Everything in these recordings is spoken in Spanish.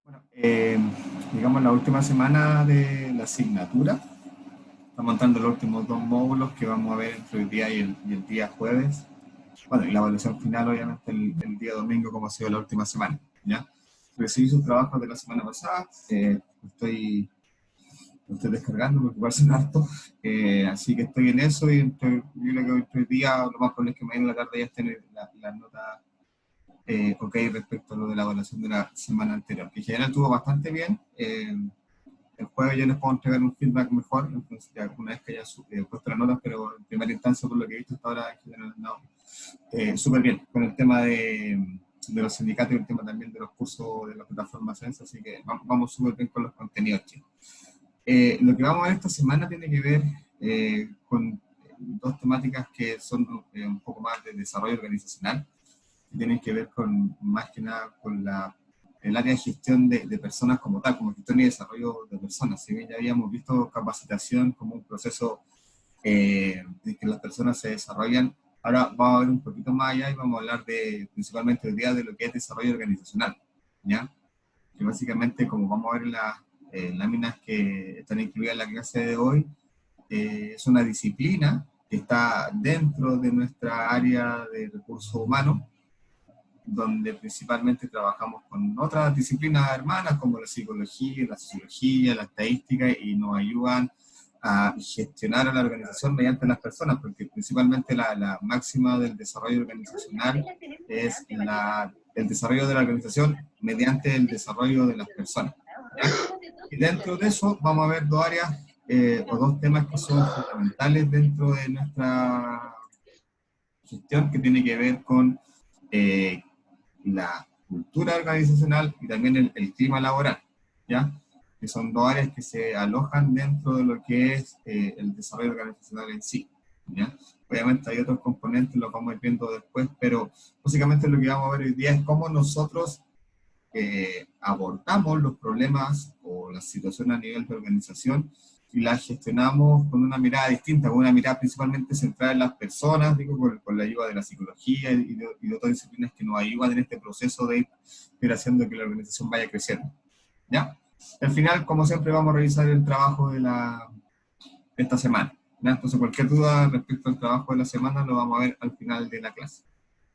Bueno, digamos la última semana de la asignatura, estamos entrando los últimos dos módulos que vamos a ver entre hoy día y el día jueves. Bueno, y la evaluación final obviamente el día domingo como ha sido la última semana, ¿ya? Recibí sus trabajos de la semana pasada, lo estoy descargando porque igual son hartos, así que estoy en eso y yo creo que hoy día lo más probable es que mañana en la tarde ya estén las notas ok respecto a lo de la evaluación de la semana anterior, que en general estuvo bastante bien. El jueves ya les puedo entregar un feedback mejor, entonces ya una vez que haya puesto las notas, pero en primera instancia, por lo que he visto hasta ahora, en general no, súper bien con el tema de los sindicatos y el tema también de los cursos de la plataforma Sense, así que vamos súper bien con los contenidos, chicos. Lo que vamos a ver esta semana tiene que ver con dos temáticas que son un poco más de desarrollo organizacional, que tienen que ver con, más que nada, con el área de gestión de personas como tal, como gestión y desarrollo de personas. Si bien ya habíamos visto capacitación como un proceso de que las personas se desarrollan, ahora vamos a ver un poquito más allá y vamos a hablar principalmente hoy día de lo que es desarrollo organizacional, ¿ya? Que básicamente, como vamos a ver en las láminas que están incluidas en la clase de hoy, es una disciplina que está dentro de nuestra área de recursos humanos, donde principalmente trabajamos con otras disciplinas hermanas como la psicología, la sociología, la estadística, y nos ayudan a gestionar a la organización mediante las personas, porque principalmente la máxima del desarrollo organizacional es el desarrollo de la organización mediante el desarrollo de las personas, ¿ya? Y dentro de eso vamos a ver dos áreas o dos temas que son fundamentales dentro de nuestra gestión, que tiene que ver con eh, la cultura organizacional y también el clima laboral, ¿ya? Que son dos áreas que se alojan dentro de lo que es el desarrollo organizacional en sí, ¿ya? Obviamente hay otros componentes, los vamos a ir viendo después, pero básicamente lo que vamos a ver hoy día es cómo nosotros abordamos los problemas o la situación a nivel de organización y la gestionamos con una mirada distinta, con una mirada principalmente centrada en las personas, digo, con la ayuda de la psicología y de otras disciplinas que nos ayudan en este proceso de ir haciendo que la organización vaya creciendo, ¿ya? Al final, como siempre, vamos a revisar el trabajo de esta semana, ¿ya? Entonces, cualquier duda respecto al trabajo de la semana lo vamos a ver al final de la clase.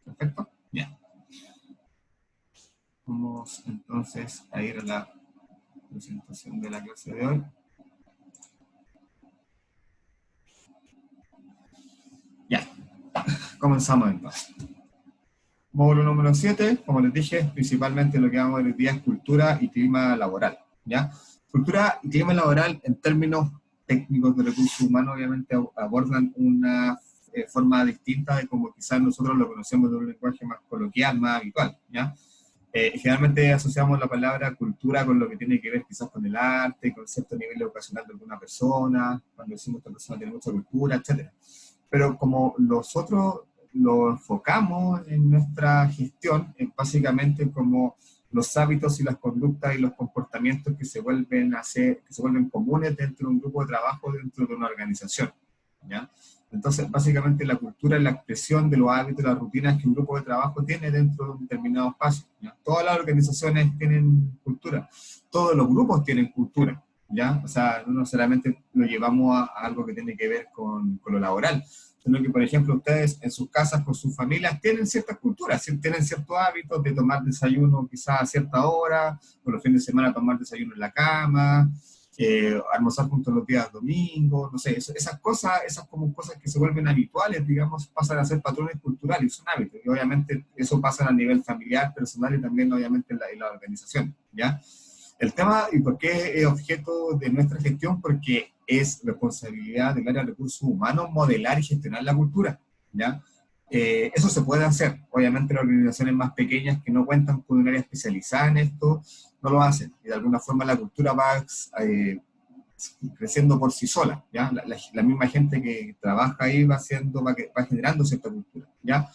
¿Perfecto? Ya. Vamos entonces a ir a la presentación de la clase de hoy. Ya, comenzamos entonces. Módulo número 7, como les dije, principalmente lo que vamos a ver hoy día es cultura y clima laboral, ¿ya? Cultura y clima laboral, en términos técnicos de recursos humanos, obviamente abordan una forma distinta de como quizás nosotros lo conocemos de un lenguaje más coloquial, más habitual, ¿ya? Generalmente asociamos la palabra cultura con lo que tiene que ver quizás con el arte, con cierto nivel educacional de alguna persona, cuando decimos que esta persona tiene mucha cultura, etc. Pero como nosotros lo enfocamos en nuestra gestión, es básicamente como los hábitos y las conductas y los comportamientos que se vuelven comunes dentro de un grupo de trabajo, dentro de una organización, ¿ya? Entonces, básicamente la cultura es la expresión de los hábitos y las rutinas que un grupo de trabajo tiene dentro de un determinado espacio, ¿ya? Todas las organizaciones tienen cultura, todos los grupos tienen cultura, ¿ya? O sea, no necesariamente lo llevamos a algo que tiene que ver con lo laboral, sino que, por ejemplo, ustedes en sus casas con sus familias tienen ciertas culturas, tienen ciertos hábitos de tomar desayuno quizás a cierta hora, por los fines de semana tomar desayuno en la cama, almorzar juntos los días domingos, no sé, esas cosas, esas como cosas que se vuelven habituales, digamos, pasan a ser patrones culturales, son hábitos, y obviamente eso pasa a nivel familiar, personal y también obviamente en la organización, ¿ya? El tema, y por qué es objeto de nuestra gestión, porque es responsabilidad del área de recursos humanos modelar y gestionar la cultura, ¿ya? Eso se puede hacer. Obviamente las organizaciones más pequeñas que no cuentan con un área especializada en esto, no lo hacen. Y de alguna forma la cultura va creciendo por sí sola, ¿ya? La misma gente que trabaja ahí va generando cierta cultura, ¿ya?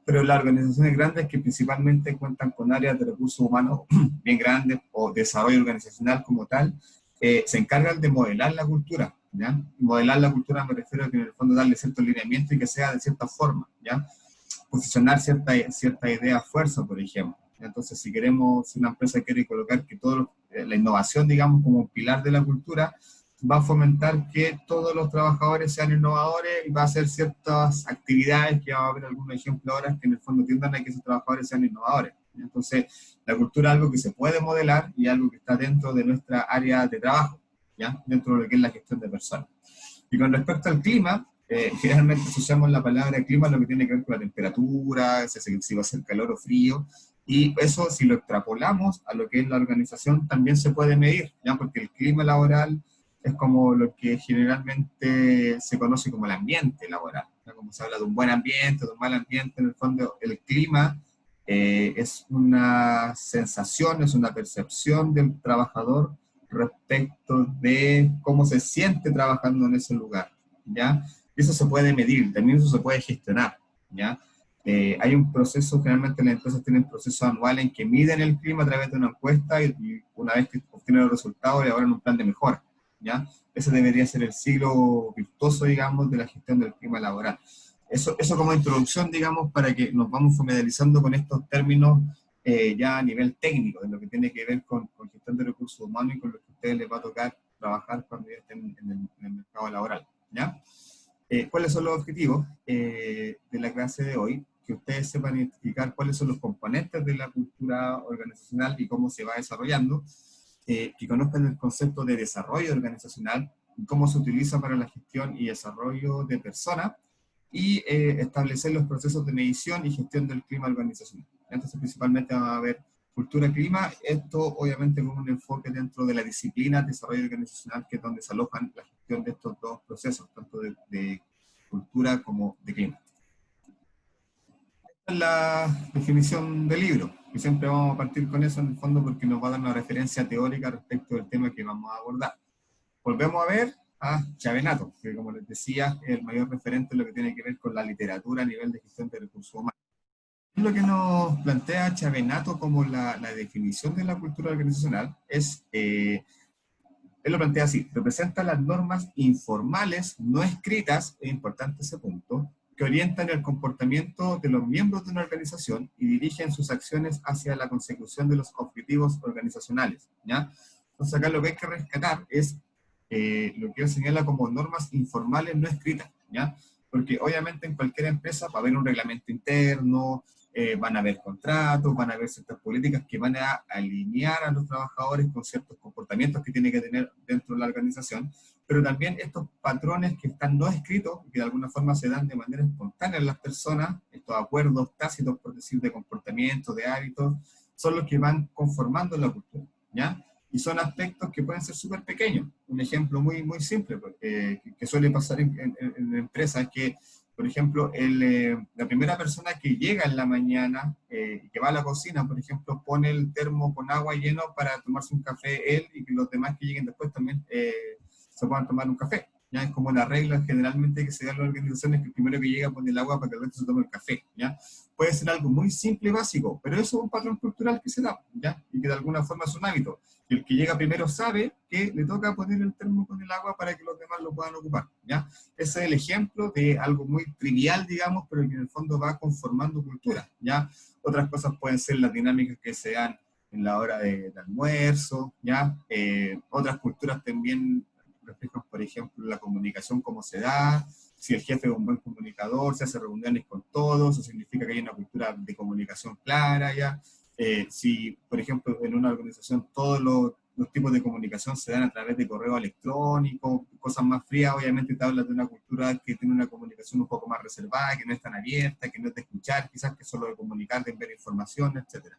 Pero las organizaciones grandes que principalmente cuentan con áreas de recursos humanos bien grandes o desarrollo organizacional como tal, se encargan de modelar la cultura, ¿ya? Y modelar la cultura me refiero a que en el fondo darle cierto lineamiento y que sea de cierta forma, ¿ya? Posicionar cierta idea a fuerza, por ejemplo, Entonces, si queremos, si una empresa quiere colocar que la innovación, digamos, como un pilar de la cultura, va a fomentar que todos los trabajadores sean innovadores y va a hacer ciertas actividades, que vamos a ver algunos ejemplos ahora, que en el fondo tiendan a que esos trabajadores sean innovadores. Entonces, la cultura es algo que se puede modelar y algo que está dentro de nuestra área de trabajo, ¿ya? Dentro de lo que es la gestión de personas. Y con respecto al clima, generalmente asociamos la palabra clima a lo que tiene que ver con la temperatura, si va a ser calor o frío, y eso, si lo extrapolamos a lo que es la organización, también se puede medir, ¿ya? Porque el clima laboral es como lo que generalmente se conoce como el ambiente laboral, ¿ya? Como se habla de un buen ambiente, de un mal ambiente, en el fondo el clima es una sensación, es una percepción del trabajador respecto de cómo se siente trabajando en ese lugar, ¿ya? Eso se puede medir, también eso se puede gestionar, ¿ya? Hay un proceso, generalmente las empresas tienen procesos anuales en que miden el clima a través de una encuesta y una vez que obtienen los resultados elaboran un plan de mejora, ¿ya? Ese debería ser el siglo virtuoso, digamos, de la gestión del clima laboral. Eso como introducción, digamos, para que nos vamos familiarizando con estos términos ya a nivel técnico, de lo que tiene que ver con gestión de recursos humanos y con lo que a ustedes les va a tocar trabajar cuando ya estén en el mercado laboral, ¿ya? ¿Cuáles son los objetivos de la clase de hoy? Que ustedes sepan identificar cuáles son los componentes de la cultura organizacional y cómo se va desarrollando, que conozcan el concepto de desarrollo organizacional y cómo se utiliza para la gestión y desarrollo de personas, y establecer los procesos de medición y gestión del clima organizacional. Entonces, principalmente vamos a ver cultura-clima, esto obviamente con un enfoque dentro de la disciplina de desarrollo organizacional, que es donde se alojan la gestión de estos dos procesos, tanto de cultura como de clima. Esta es la definición del libro, y siempre vamos a partir con eso en el fondo porque nos va a dar una referencia teórica respecto del tema que vamos a abordar. Volvemos a ver a Chavenato, que como les decía, es el mayor referente en lo que tiene que ver con la literatura a nivel de gestión de recursos humanos. Lo que nos plantea Chavenato como la definición de la cultura organizacional es, él lo plantea así: representa las normas informales, no escritas, es importante ese punto, que orientan el comportamiento de los miembros de una organización y dirigen sus acciones hacia la consecución de los objetivos organizacionales, ¿ya? Entonces acá lo que hay que rescatar es lo que él señala como normas informales no escritas, ¿ya? Porque obviamente en cualquier empresa va a haber un reglamento interno, van a haber contratos, van a haber ciertas políticas que van a alinear a los trabajadores con ciertos comportamientos que tiene que tener dentro de la organización, pero también estos patrones que están no escritos, que de alguna forma se dan de manera espontánea en las personas, estos acuerdos tácitos, por decir, de comportamiento, de hábitos, son los que van conformando la cultura, ¿ya? Y son aspectos que pueden ser súper pequeños. Un ejemplo muy, muy simple que suele pasar en empresas es que, por ejemplo, la primera persona que llega en la mañana y que va a la cocina, por ejemplo, pone el termo con agua lleno para tomarse un café él, y que los demás que lleguen después también se puedan tomar un café. ¿Ya? Es como la regla generalmente que se da en las organizaciones, que el primero que llega pone el agua para que el resto se tome el café, ¿ya? Puede ser algo muy simple y básico, pero eso es un patrón cultural que se da, ¿ya? Y que de alguna forma es un hábito. Y el que llega primero sabe que le toca poner el termo con el agua para que los demás lo puedan ocupar, ¿ya? Ese es el ejemplo de algo muy trivial, digamos, pero que en el fondo va conformando cultura, ¿ya? Otras cosas pueden ser las dinámicas que se dan en la hora de almuerzo, ¿ya? Otras culturas también reflejan, por ejemplo, la comunicación, cómo se da, si el jefe es un buen comunicador, se hace reuniones con todos, eso significa que hay una cultura de comunicación clara, ¿ya? Si, por ejemplo, en una organización todos los tipos de comunicación se dan a través de correo electrónico, cosas más frías, obviamente te hablas de una cultura que tiene una comunicación un poco más reservada, que no es tan abierta, que no es de escuchar, quizás que solo de comunicar, de enviar información, etcétera.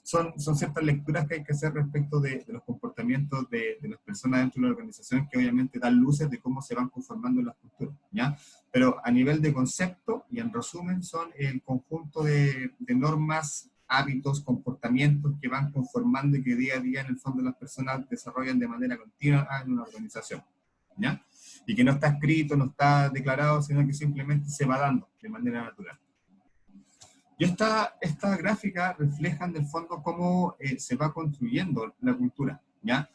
Son ciertas lecturas que hay que hacer respecto de los comportamientos de las personas dentro de la organización, que obviamente dan luces de cómo se van conformando las culturas, ¿ya? Pero a nivel de concepto, y en resumen, son el conjunto de normas, hábitos, comportamientos que van conformando y que día a día en el fondo las personas desarrollan de manera continua en una organización, ¿ya? Y que no está escrito, no está declarado, sino que simplemente se va dando de manera natural. Y esta gráfica refleja en el fondo cómo se va construyendo la cultura, ¿ya?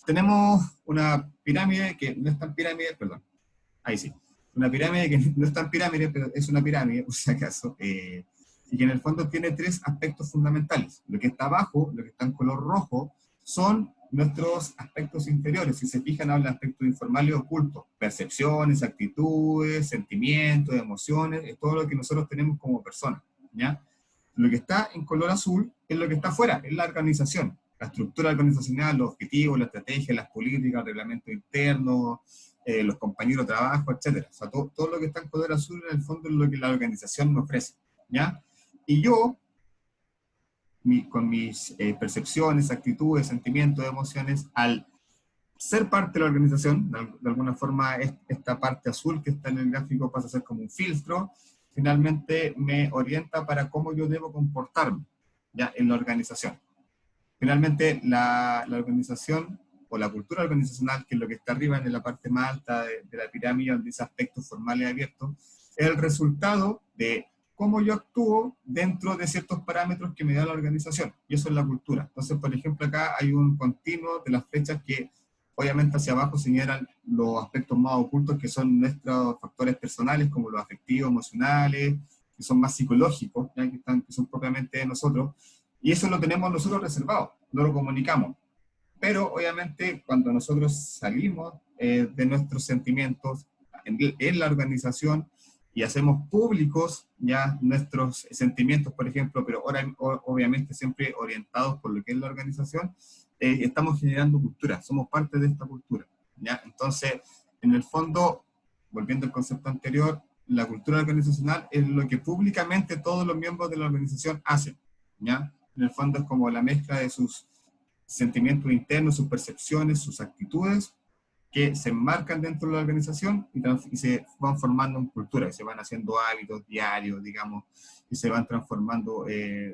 Tenemos una pirámide que no es tan pirámide, perdón, ahí sí, una pirámide que no es tan pirámide, pero es una pirámide, por si acaso, y que en el fondo tiene tres aspectos fundamentales. Lo que está abajo, lo que está en color rojo, son nuestros aspectos inferiores. Si se fijan, habla de aspectos informales y ocultos. Percepciones, actitudes, sentimientos, emociones, es todo lo que nosotros tenemos como personas, ¿ya? Lo que está en color azul es lo que está afuera, es la organización. La estructura organizacional, los objetivos, la estrategia, las políticas, el reglamento interno, los compañeros de trabajo, etc. O sea, todo lo que está en color azul en el fondo es lo que la organización me ofrece, ¿ya? Y yo, con mis percepciones, actitudes, sentimientos, emociones, al ser parte de la organización, de alguna forma esta parte azul que está en el gráfico pasa a ser como un filtro, finalmente me orienta para cómo yo debo comportarme, ¿ya? En la organización. Finalmente, la organización o la cultura organizacional, que es lo que está arriba en la parte más alta de la pirámide, donde dice aspectos formales abiertos, es el resultado de cómo yo actúo dentro de ciertos parámetros que me da la organización. Y eso es la cultura. Entonces, por ejemplo, acá hay un continuo de las flechas que obviamente hacia abajo señalan los aspectos más ocultos, que son nuestros factores personales, como los afectivos, emocionales, que son más psicológicos, ¿ya? Que son propiamente de nosotros. Y eso lo tenemos nosotros reservado, no lo comunicamos. Pero obviamente cuando nosotros salimos de nuestros sentimientos en la organización y hacemos públicos ya nuestros sentimientos, por ejemplo, pero ahora, obviamente siempre orientados por lo que es la organización, estamos generando cultura, somos parte de esta cultura, ¿ya? Entonces, en el fondo, volviendo al concepto anterior, la cultura organizacional es lo que públicamente todos los miembros de la organización hacen, ¿ya? En el fondo es como la mezcla de sus sentimientos internos, sus percepciones, sus actitudes, que se enmarcan dentro de la organización y se van formando en cultura, y se van haciendo hábitos diarios, digamos, y se van transformando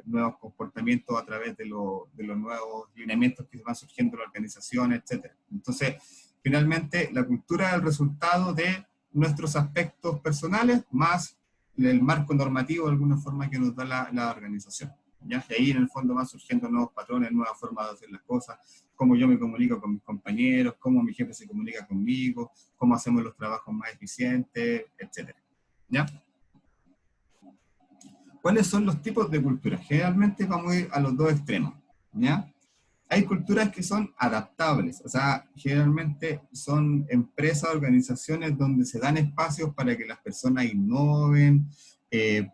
nuevos comportamientos a través de los nuevos lineamientos que van surgiendo en la organización, etc. Entonces, finalmente, la cultura es el resultado de nuestros aspectos personales más el marco normativo de alguna forma que nos da la organización. ¿Ya? Y ahí en el fondo van surgiendo nuevos patrones, nuevas formas de hacer las cosas, cómo yo me comunico con mis compañeros, cómo mi jefe se comunica conmigo, cómo hacemos los trabajos más eficientes, etc. ¿Ya? ¿Cuáles son los tipos de cultura? Generalmente vamos a ir a los dos extremos, ¿ya? Hay culturas que son adaptables, o sea, generalmente son empresas, organizaciones donde se dan espacios para que las personas innoven,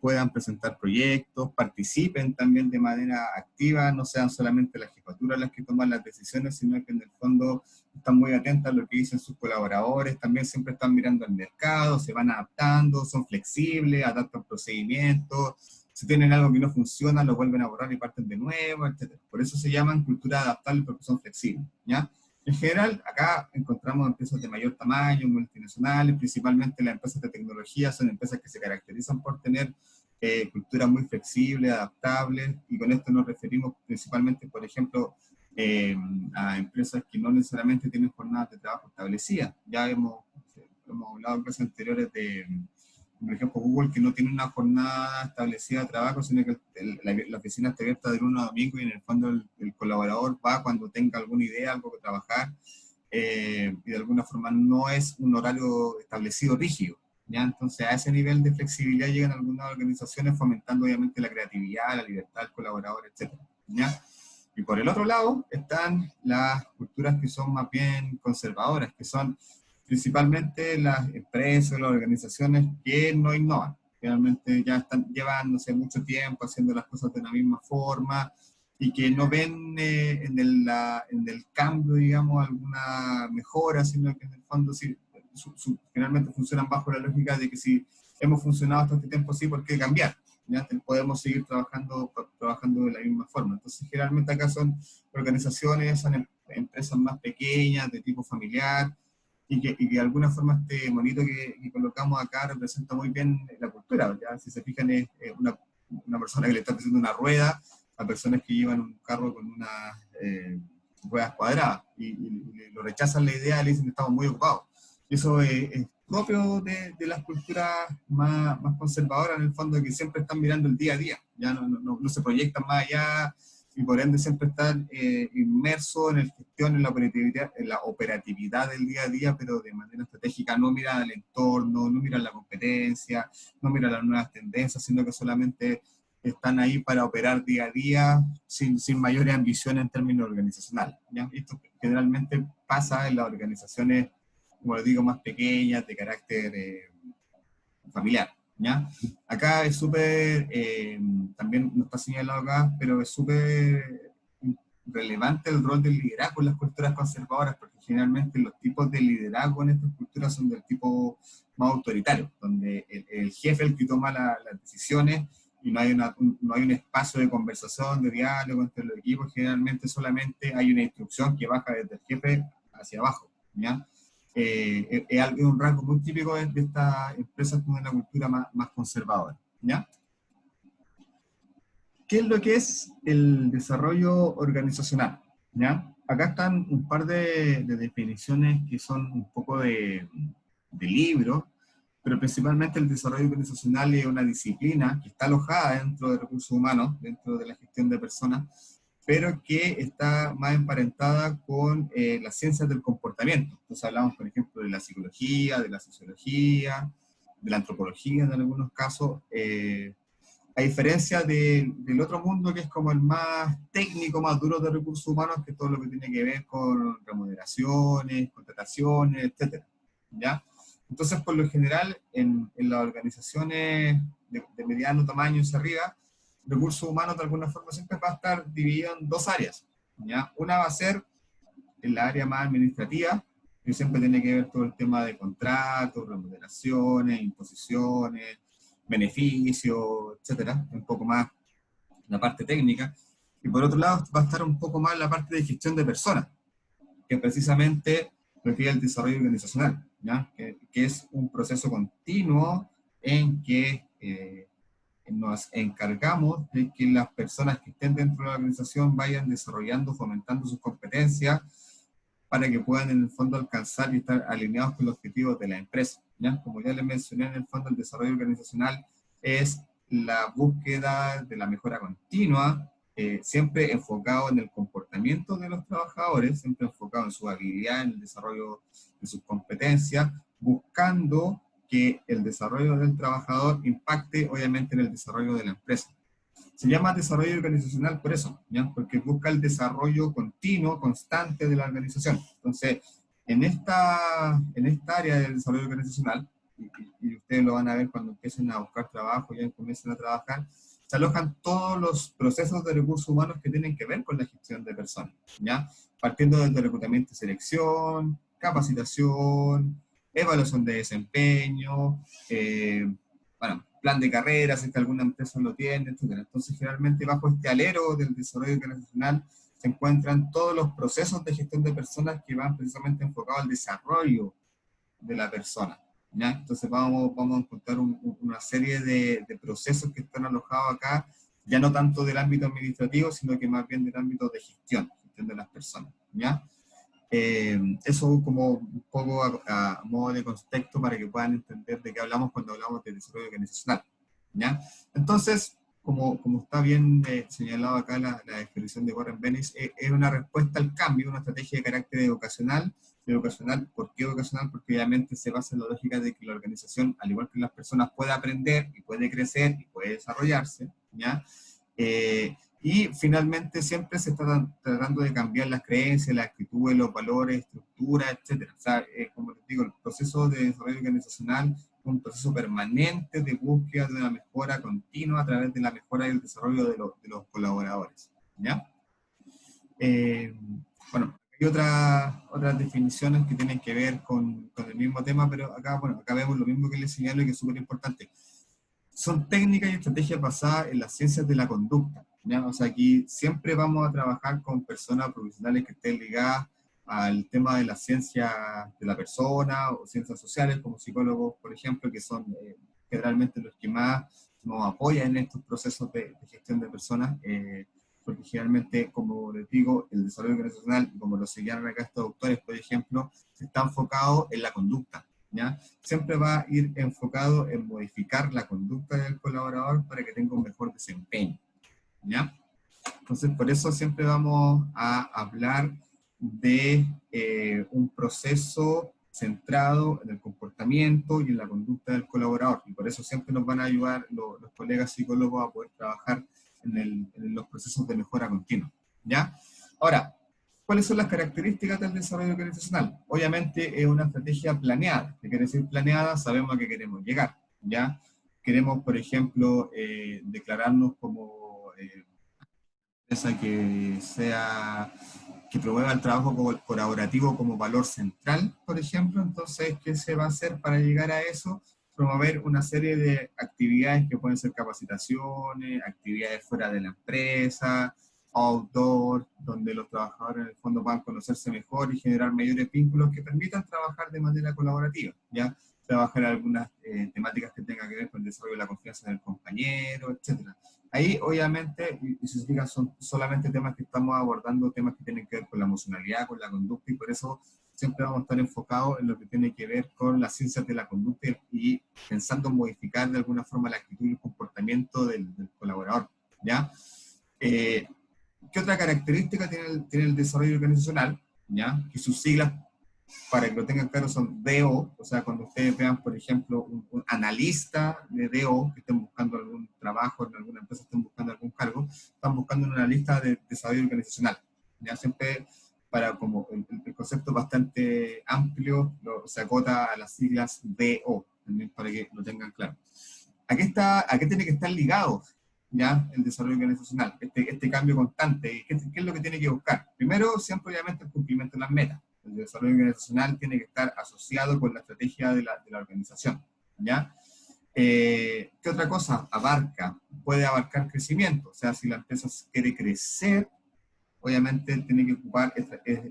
puedan presentar proyectos, participen también de manera activa, no sean solamente las jefaturas las que toman las decisiones, sino que en el fondo están muy atentas a lo que dicen sus colaboradores, también siempre están mirando al mercado, se van adaptando, son flexibles, adaptan procedimientos, si tienen algo que no funciona, lo vuelven a borrar y parten de nuevo, etc. Por eso se llaman culturas adaptables, porque son flexibles, ¿ya? En general, acá encontramos empresas de mayor tamaño, multinacionales, principalmente las empresas de tecnología, son empresas que se caracterizan por tener culturas muy flexibles, adaptables, y con esto nos referimos principalmente, por ejemplo, a empresas que no necesariamente tienen jornadas de trabajo establecidas. Ya hemos hablado en clases anteriores de, por ejemplo, Google, que no tiene una jornada establecida de trabajo, sino que la oficina está abierta de lunes a domingo y en el fondo el colaborador va cuando tenga alguna idea, algo que trabajar, y de alguna forma no es un horario establecido rígido, ¿ya? Entonces a ese nivel de flexibilidad llegan algunas organizaciones fomentando obviamente la creatividad, la libertad del colaborador, etc., ¿ya? Y por el otro lado están las culturas que son más bien conservadoras, que son principalmente las empresas, las organizaciones que no innovan. Realmente ya llevan, no sé, mucho tiempo haciendo las cosas de la misma forma y que no ven en el cambio, digamos, alguna mejora, sino que en el fondo sí, finalmente funcionan bajo la lógica de que si hemos funcionado hasta este tiempo, sí, ¿por qué cambiar? ¿Ya? Podemos seguir trabajando de la misma forma. Entonces, generalmente acá son organizaciones, son empresas más pequeñas, de tipo familiar, y que de alguna forma este monito que colocamos acá representa muy bien la cultura, ¿ya? Si se fijan es una persona que le está haciendo una rueda a personas que llevan un carro con unas ruedas cuadradas y lo rechazan la idea, le dicen que estamos muy ocupados. Y eso es propio de las culturas más conservadoras, en el fondo, que siempre están mirando el día a día, ya no se proyectan más allá, y por ende siempre están inmersos en la gestión, en la operatividad del día a día, pero de manera estratégica, no miran al entorno, no miran la competencia, no miran las nuevas tendencias, sino que solamente están ahí para operar día a día sin mayores ambiciones en términos organizacionales, ¿ya? Esto generalmente pasa en las organizaciones, como les digo, más pequeñas, de carácter familiar, ¿ya? Acá es súper, también no está señalado acá, pero es súper relevante el rol del liderazgo en las culturas conservadoras, porque generalmente los tipos de liderazgo en estas culturas son del tipo más autoritario, donde el jefe es el que toma las decisiones y no hay un espacio de conversación, de diálogo entre los equipos. Generalmente solamente hay una instrucción que baja desde el jefe hacia abajo, ¿ya? Es un rasgo muy típico de estas empresas con una cultura más conservadora, ¿ya? ¿Qué es lo que es el desarrollo organizacional? ¿Ya? Acá están un par de definiciones que son un poco de libro, pero principalmente el desarrollo organizacional es una disciplina que está alojada dentro de recursos humanos, dentro de la gestión de personas, pero que está más emparentada con las ciencias del comportamiento. Entonces hablamos, por ejemplo, de la psicología, de la sociología, de la antropología en algunos casos, a diferencia del otro mundo que es como el más técnico, más duro de recursos humanos, que es todo lo que tiene que ver con remuneraciones, contrataciones, etcétera, ¿ya? Entonces, por lo general, en las organizaciones de mediano tamaño hacia arriba, recursos humanos de alguna forma siempre va a estar dividido en dos áreas, ¿ya? Una va a ser en la área más administrativa, que siempre tiene que ver todo el tema de contratos, remuneraciones, imposiciones, beneficios, etcétera, un poco más la parte técnica. Y por otro lado va a estar un poco más la parte de gestión de personas, que precisamente refiere al desarrollo organizacional, ¿ya? Que es un proceso continuo en que nos encargamos de que las personas que estén dentro de la organización vayan desarrollando, fomentando sus competencias para que puedan en el fondo alcanzar y estar alineados con los objetivos de la empresa, ¿ya? Como ya les mencioné, en el fondo el desarrollo organizacional es la búsqueda de la mejora continua, siempre enfocado en el comportamiento de los trabajadores, siempre enfocado en su habilidad, en el desarrollo de sus competencias, buscando que el desarrollo del trabajador impacte obviamente en el desarrollo de la empresa. Se llama desarrollo organizacional por eso, ¿ya? Porque busca el desarrollo continuo, constante de la organización. Entonces, en esta área del desarrollo organizacional, y ustedes lo van a ver cuando empiecen a buscar trabajo, ya comiencen a trabajar, se alojan todos los procesos de recursos humanos que tienen que ver con la gestión de personas, ¿ya? Partiendo desde reclutamiento y selección, capacitación, evaluación de desempeño, bueno, plan de carreras, si es que alguna empresa lo tiene, etc. Entonces, generalmente bajo este alero del desarrollo organizacional se encuentran todos los procesos de gestión de personas que van precisamente enfocados al desarrollo de la persona, ¿ya? Entonces vamos a encontrar una serie de procesos que están alojados acá, ya no tanto del ámbito administrativo, sino que más bien del ámbito de gestión de las personas, ¿ya? Eso como un poco a modo de contexto para que puedan entender de qué hablamos cuando hablamos de desarrollo organizacional, ¿ya? Entonces, como está bien señalado acá la descripción de Warren Bennis, es una respuesta al cambio, una estrategia de carácter educacional. ¿Por qué educacional? Porque obviamente se basa en la lógica de que la organización, al igual que las personas, puede aprender y puede crecer y puede desarrollarse, ¿ya? Y finalmente siempre se está tratando de cambiar las creencias, las actitudes, los valores, estructuras, etc. O sea, como les digo, el proceso de desarrollo organizacional es un proceso permanente de búsqueda de una mejora continua a través de la mejora y el desarrollo de los colaboradores, ¿ya? Bueno, hay otras definiciones que tienen que ver con el mismo tema, pero acá, bueno, acá vemos lo mismo que les señalo y que es súper importante. Son técnicas y estrategias basadas en las ciencias de la conducta, ¿ya? O sea, aquí siempre vamos a trabajar con personas profesionales que estén ligadas al tema de la ciencia de la persona o ciencias sociales, como psicólogos, por ejemplo, que son generalmente los que más nos apoyan en estos procesos de gestión de personas, porque generalmente, como les digo, el desarrollo organizacional, como lo señalan acá estos doctores, por ejemplo, está enfocado en la conducta, ¿ya? Siempre va a ir enfocado en modificar la conducta del colaborador para que tenga un mejor desempeño, ¿ya? Entonces, por eso siempre vamos a hablar de un proceso centrado en el comportamiento y en la conducta del colaborador, y por eso siempre nos van a ayudar los colegas psicólogos a poder trabajar trabajar en los procesos de mejora continua, ¿ya? Ahora, ¿cuáles son las características del desarrollo organizacional? Obviamente es una estrategia planeada. ¿Qué quiere decir planeada? Sabemos a qué queremos llegar, ¿ya? Queremos, por ejemplo, declararnos como empresa que promueva el trabajo colaborativo como valor central, por ejemplo. Entonces, ¿qué se va a hacer para llegar a eso? Promover una serie de actividades que pueden ser capacitaciones, actividades fuera de la empresa, outdoor, donde los trabajadores en el fondo puedan conocerse mejor y generar mayores vínculos que permitan trabajar de manera colaborativa, ¿ya? Trabajar algunas temáticas que tengan que ver con el desarrollo de la confianza del compañero, etcétera. Ahí, obviamente, y si se fijan, son solamente temas que estamos abordando, temas que tienen que ver con la emocionalidad, con la conducta, y por eso siempre vamos a estar enfocados en lo que tiene que ver con las ciencias de la conducta y pensando en modificar de alguna forma la actitud y el comportamiento del colaborador, ¿ya? ¿Qué otra característica tiene el desarrollo organizacional? ¿Ya? Que sus siglas, para que lo tengan claro, son DO, o sea, cuando ustedes vean, por ejemplo, un analista de DO, que estén buscando algún trabajo en alguna empresa, estén buscando algún cargo, están buscando un analista de desarrollo organizacional. Ya siempre, para como el concepto es bastante amplio, se acota a las siglas DO, también para que lo tengan claro. ¿A qué tiene que estar ligado ya el desarrollo organizacional? Este cambio constante, ¿qué es lo que tiene que buscar? Primero, siempre obviamente el cumplimiento de las metas. El desarrollo organizacional tiene que estar asociado con la estrategia de la organización, ¿ya? ¿Qué otra cosa abarca? Puede abarcar crecimiento, o sea, si la empresa quiere crecer, obviamente tiene que ocupar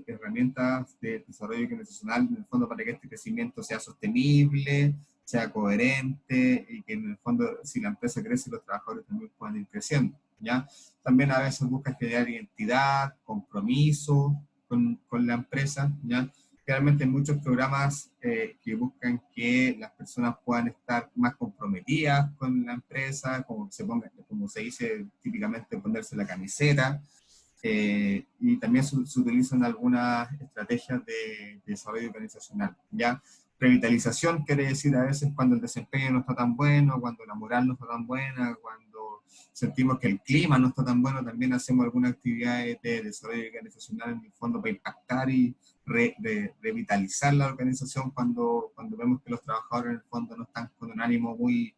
herramientas de desarrollo organizacional en el fondo para que este crecimiento sea sostenible, sea coherente y que en el fondo si la empresa crece los trabajadores también puedan ir creciendo, ¿ya? También a veces busca generar identidad, compromiso con la empresa, ¿ya? Realmente hay muchos programas que buscan que las personas puedan estar más comprometidas con la empresa, como se dice típicamente, ponerse la camiseta. Y también se utilizan algunas estrategias de desarrollo organizacional, ¿ya? Revitalización quiere decir a veces cuando el desempeño no está tan bueno, cuando la moral no está tan buena, cuando sentimos que el clima no está tan bueno, también hacemos algunas actividades de desarrollo organizacional en el fondo para impactar y revitalizar la organización cuando vemos que los trabajadores en el fondo no están con un ánimo muy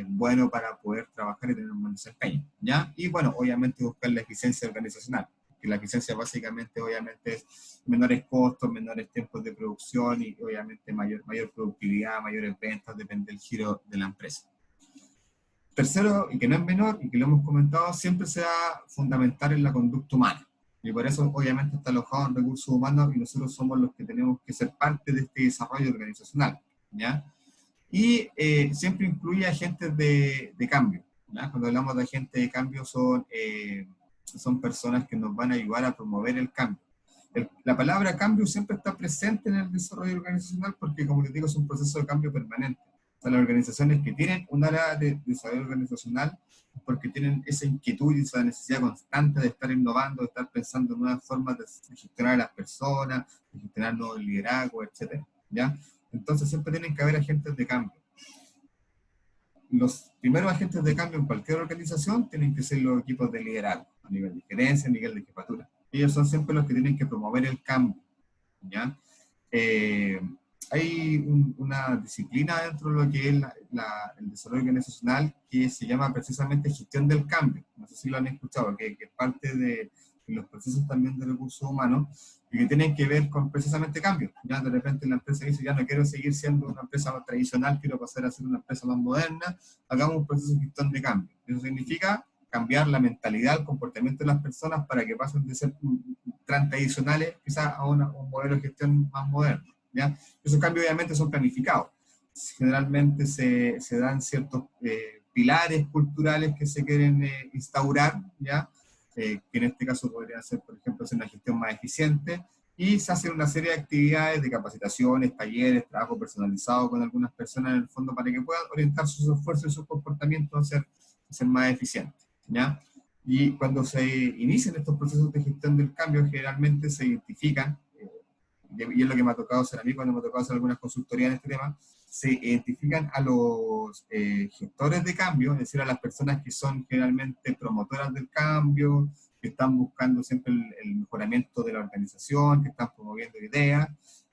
bueno para poder trabajar y tener un buen desempeño, ¿ya? Y bueno, obviamente buscar la eficiencia organizacional, que la eficiencia básicamente obviamente es menores costos, menores tiempos de producción y obviamente mayor productividad, mayores ventas, depende del giro de la empresa. Tercero, y que no es menor, y que lo hemos comentado, siempre se va a fundamentar en la conducta humana. Y por eso obviamente está alojado en recursos humanos y nosotros somos los que tenemos que ser parte de este desarrollo organizacional, ¿ya? Y siempre incluye agentes de cambio, ¿ya? Cuando hablamos de agentes de cambio son personas que nos van a ayudar a promover el cambio. La palabra cambio siempre está presente en el desarrollo organizacional porque, como les digo, es un proceso de cambio permanente. O sea, las organizaciones que tienen un área de desarrollo organizacional porque tienen esa inquietud y esa necesidad constante de estar innovando, de estar pensando en nuevas formas de gestionar a las personas, de gestionar nuevos liderazgos, etc., ¿ya? Entonces siempre tienen que haber agentes de cambio. Los primeros agentes de cambio en cualquier organización tienen que ser los equipos de liderazgo, a nivel de gerencia, a nivel de jefatura. Ellos son siempre los que tienen que promover el cambio, ¿ya? Hay una disciplina dentro de lo que es el desarrollo organizacional que se llama precisamente gestión del cambio. No sé si lo han escuchado, que es parte de los procesos también de recursos humanos y que tienen que ver con precisamente cambios. Ya de repente la empresa dice, ya no quiero seguir siendo una empresa más tradicional, quiero pasar a ser una empresa más moderna, hagamos un proceso de gestión de cambio. Eso significa cambiar la mentalidad, el comportamiento de las personas para que pasen de ser tan tradicionales quizás a un modelo de gestión más moderno, ¿ya? Esos cambios obviamente son planificados. Generalmente se dan ciertos pilares culturales que se quieren instaurar, ¿ya? Que en este caso podría ser, por ejemplo, hacer una gestión más eficiente, y se hacen una serie de actividades de capacitaciones, talleres, trabajo personalizado con algunas personas en el fondo para que puedan orientar sus esfuerzos y sus comportamientos a ser más eficientes, ¿ya? Y cuando se inician estos procesos de gestión del cambio, generalmente se identifican, y es lo que me ha tocado hacer a mí cuando me ha tocado hacer algunas consultorías en este tema, se identifican a los gestores de cambio, es decir, a las personas que son generalmente promotoras del cambio, que están buscando siempre el mejoramiento de la organización, que están promoviendo ideas,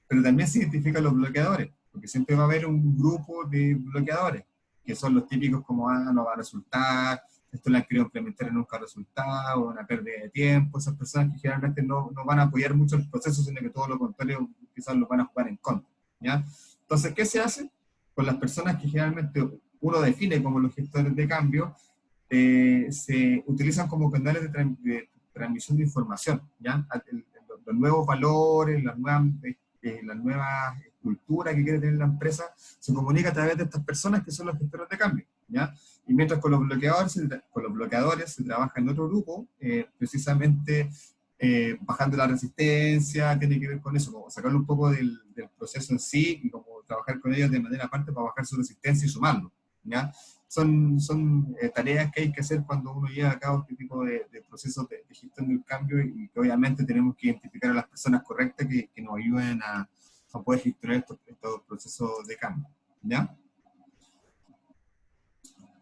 pero también se identifican los bloqueadores, porque siempre va a haber un grupo de bloqueadores, que son los típicos como, no va a resultar, esto lo han querido implementar y nunca ha resultado, una pérdida de tiempo, esas personas que generalmente no van a apoyar mucho el proceso, sino que todo lo contrario, quizás lo van a jugar en contra, ¿ya? Entonces, ¿qué se hace? Con las personas que generalmente uno define como los gestores de cambio, se utilizan como canales de transmisión de información, ¿ya? Los nuevos valores, las nuevas culturas que quiere tener la empresa, se comunica a través de estas personas que son los gestores de cambio, ¿ya? Y mientras con los bloqueadores se trabaja en otro grupo, precisamente bajando la resistencia, tiene que ver con eso, como sacarlo un poco del proceso en sí y como trabajar con ellos de manera aparte para bajar su resistencia y sumarlo, ¿ya? Son tareas que hay que hacer cuando uno lleva a cabo este tipo de procesos de gestión del cambio y que obviamente tenemos que identificar a las personas correctas que nos ayuden a poder gestionar estos procesos de cambio, ¿ya?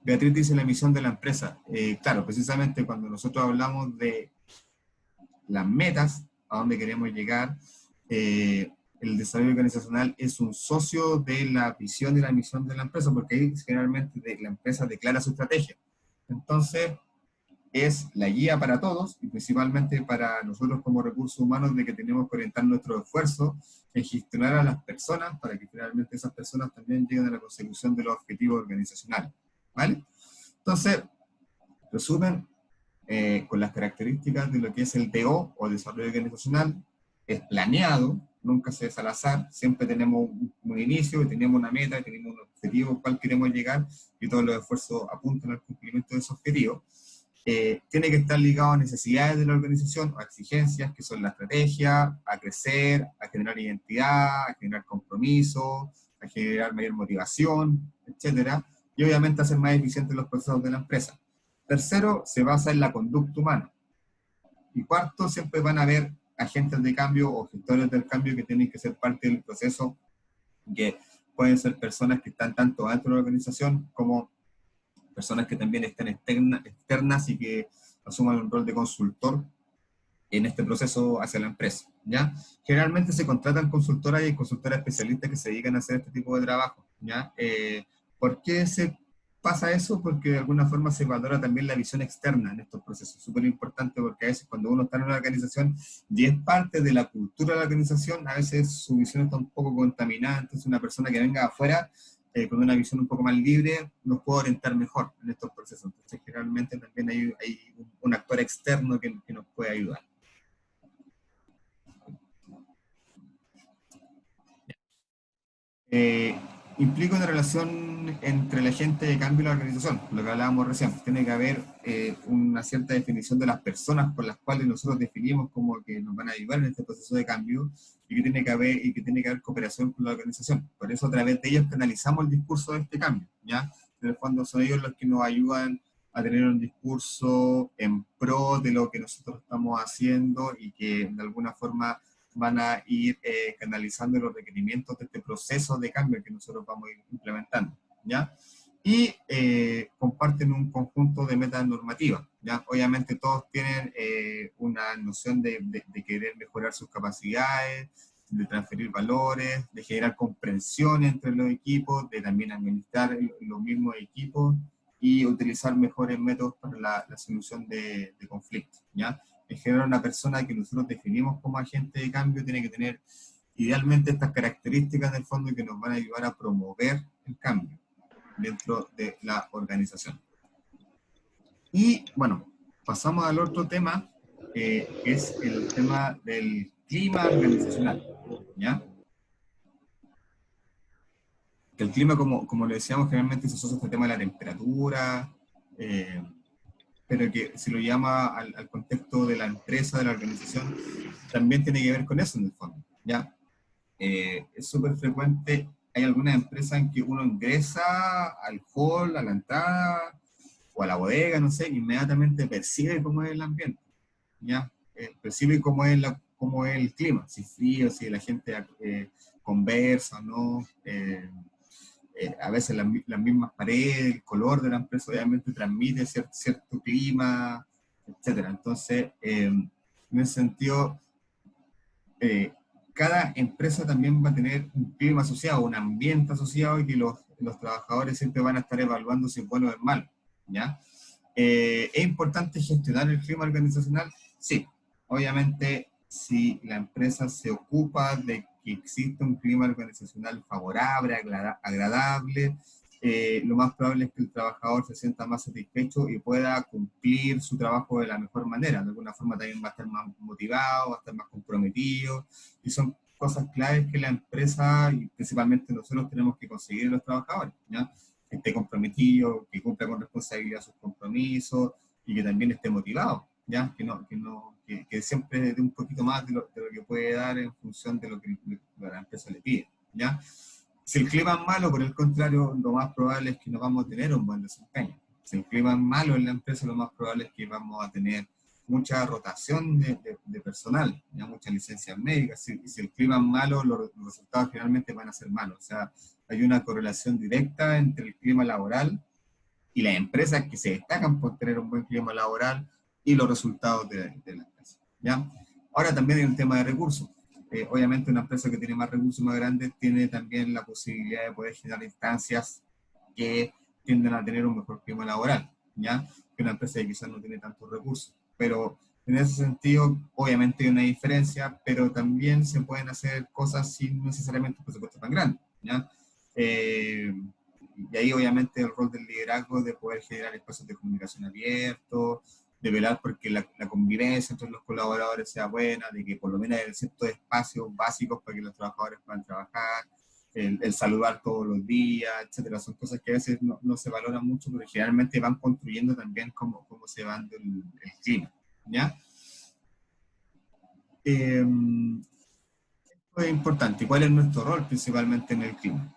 Beatriz dice la misión de la empresa. Claro, precisamente cuando nosotros hablamos de las metas, a dónde queremos llegar, el desarrollo organizacional es un socio de la visión y la misión de la empresa, porque ahí generalmente la empresa declara su estrategia. Entonces, es la guía para todos, y principalmente para nosotros como recursos humanos, de que tenemos que orientar nuestro esfuerzo en gestionar a las personas, para que finalmente esas personas también lleguen a la consecución de los objetivos organizacionales, ¿vale? Entonces, resumen, con las características de lo que es el DO o desarrollo organizacional, es planeado, nunca se es al azar, siempre tenemos un inicio, y tenemos una meta, y tenemos un objetivo al cual queremos llegar, y todos los esfuerzos apuntan al cumplimiento de ese objetivo. Tiene que estar ligado a necesidades de la organización, o a exigencias, que son la estrategia, a crecer, a generar identidad, a generar compromiso, a generar mayor motivación, etcétera, y obviamente hacer más eficientes los procesos de la empresa. Tercero, se basa en la conducta humana. Y cuarto, siempre van a haber agentes de cambio o gestores del cambio que tienen que ser parte del proceso, que pueden ser personas que están tanto dentro de la organización como personas que también están externas y que asuman un rol de consultor en este proceso hacia la empresa, ¿ya? Generalmente se contratan consultoras y consultoras especialistas que se dedican a hacer este tipo de trabajo, ¿ya? ¿Por qué se pasa eso? Porque de alguna forma se valora también la visión externa en estos procesos, súper importante, porque a veces cuando uno está en una organización y es parte de la cultura de la organización, a veces su visión está un poco contaminada, entonces una persona que venga afuera con una visión un poco más libre nos puede orientar mejor en estos procesos. Entonces generalmente también hay un actor externo que nos puede ayudar. Eh, Implica una relación entre el agente de cambio y la organización, lo que hablábamos recién. Tiene que haber una cierta definición de las personas por las cuales nosotros definimos como que nos van a ayudar en este proceso de cambio, y que tiene que haber cooperación con la organización. Por eso a través de ellos canalizamos el discurso de este cambio, ¿ya? En el fondo son ellos los que nos ayudan a tener un discurso en pro de lo que nosotros estamos haciendo, y que de alguna forma van a ir canalizando los requerimientos de este proceso de cambio que nosotros vamos a ir implementando, ¿ya? Y comparten un conjunto de metas normativas, ¿ya? Obviamente todos tienen una noción de querer mejorar sus capacidades, de transferir valores, de generar comprensión entre los equipos, de también administrar los mismos equipos y utilizar mejores métodos para la solución de conflictos, ¿ya? En general, una persona que nosotros definimos como agente de cambio tiene que tener idealmente estas características del fondo, que nos van a ayudar a promover el cambio dentro de la organización. Y bueno, pasamos al otro tema, que es el tema del clima organizacional, ¿ya? Que el clima, como le decíamos, generalmente se asocia a este tema de la temperatura, pero que si lo llama al contexto de la empresa, de la organización, también tiene que ver con eso en el fondo, ¿ya? Es súper frecuente, hay algunas empresas en que uno ingresa al hall, a la entrada, o a la bodega, no sé, inmediatamente percibe cómo es el ambiente, ¿ya? Percibe cómo es el clima, si es frío, si la gente conversa, ¿no? a veces las mismas paredes, el color de la empresa obviamente transmite cierto clima, etcétera. Entonces, en ese sentido, cada empresa también va a tener un clima asociado, un ambiente asociado, y que los trabajadores siempre van a estar evaluando si es bueno o es malo, ¿ya? ¿Es importante gestionar el clima organizacional? Sí, obviamente si la empresa se ocupa de que exista un clima organizacional favorable, agradable, lo más probable es que el trabajador se sienta más satisfecho y pueda cumplir su trabajo de la mejor manera. De alguna forma también va a estar más motivado, va a estar más comprometido, y son cosas claves que la empresa y principalmente nosotros tenemos que conseguir en los trabajadores, ¿ya? Que esté comprometido, que cumpla con responsabilidad sus compromisos y que también esté motivado, ¿ya? Que siempre dé un poquito más de lo que puede dar en función de lo que la empresa le pide, ¿ya? Si el clima es malo, por el contrario, lo más probable es que no vamos a tener un buen desempeño. Si el clima es malo en la empresa, lo más probable es que vamos a tener mucha rotación de personal, ya muchas licencias médicas. Si el clima es malo, los resultados finalmente van a ser malos. O sea, hay una correlación directa entre el clima laboral y las empresas que se destacan por tener un buen clima laboral y los resultados de la empresa, ¿ya? Ahora también hay un tema de recursos. Obviamente una empresa que tiene más recursos más grandes tiene también la posibilidad de poder generar instancias que tienden a tener un mejor clima laboral, ¿ya? Que una empresa que quizás no tiene tantos recursos. Pero en ese sentido, obviamente hay una diferencia, pero también se pueden hacer cosas sin necesariamente un presupuesto tan grande, ¿ya? Y ahí obviamente el rol del liderazgo de poder generar espacios de comunicación abiertos, de velar porque la convivencia entre los colaboradores sea buena, de que por lo menos haya ciertos espacios básicos para que los trabajadores puedan trabajar, el saludar todos los días, etcétera. Son cosas que a veces no se valoran mucho, pero generalmente van construyendo también cómo se va dando el clima, ¿ya? Esto es importante. ¿Cuál es nuestro rol principalmente en el clima?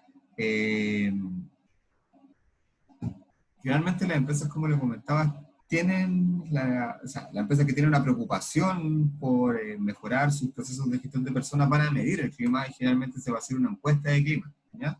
Finalmente las empresas, como les comentaba, tienen o sea, la empresa que tiene una preocupación por mejorar sus procesos de gestión de personas van a medir el clima, y generalmente se va a hacer una encuesta de clima, ¿ya?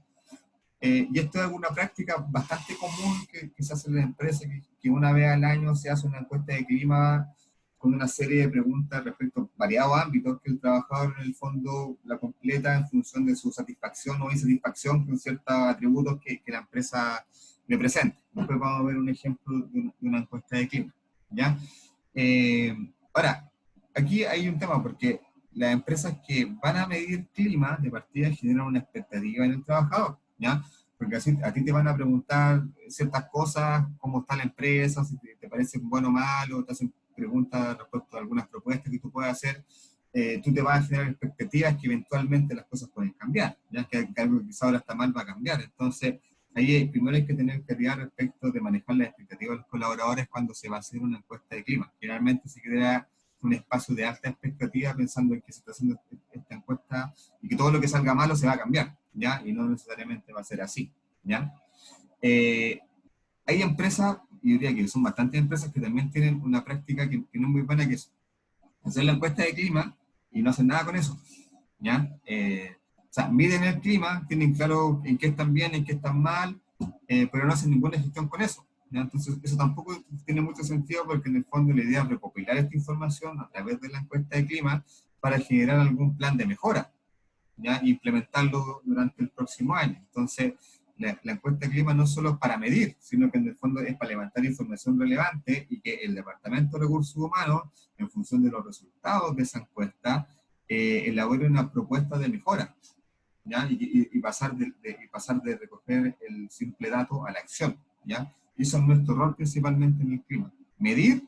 Y esto es una práctica bastante común que se hace en las empresas, que una vez al año se hace una encuesta de clima con una serie de preguntas respecto a variados ámbitos que el trabajador en el fondo la completa en función de su satisfacción o insatisfacción con ciertos atributos que la empresa le presenta. Después vamos a ver un ejemplo de una encuesta de clima, ¿ya? Ahora, aquí hay un tema porque las empresas que van a medir clima de partida generan una expectativa en el trabajador, ¿ya? Porque así a ti te van a preguntar ciertas cosas, cómo está la empresa, si te parece bueno o malo, te hacen preguntas respecto a algunas propuestas que tú puedas hacer. Tú te vas a generar expectativas que eventualmente las cosas pueden cambiar, ya que algo que quizá ahora está mal va a cambiar. Entonces, ahí primero hay que tener claridad respecto de manejar las expectativas de los colaboradores cuando se va a hacer una encuesta de clima. Generalmente se crea un espacio de alta expectativa pensando en que se está haciendo esta encuesta y que todo lo que salga malo se va a cambiar, ¿ya? Y no necesariamente va a ser así, ¿ya? Hay empresas, y yo diría que son bastantes empresas que también tienen una práctica que no es muy buena, que es hacer la encuesta de clima y no hacen nada con eso, ¿ya? O sea, miden el clima, tienen claro en qué están bien, en qué están mal, pero no hacen ninguna gestión con eso, ¿ya? Entonces, eso tampoco tiene mucho sentido porque en el fondo la idea es recopilar esta información a través de la encuesta de clima para generar algún plan de mejora, ¿ya? E implementarlo durante el próximo año. Entonces, la encuesta de clima no solo es para medir, sino que en el fondo es para levantar información relevante y que el Departamento de Recursos Humanos, en función de los resultados de esa encuesta, elabore una propuesta de mejora, ¿ya? Y pasar de recoger el simple dato a la acción, ¿ya? Y eso es nuestro rol principalmente en el clima. Medir,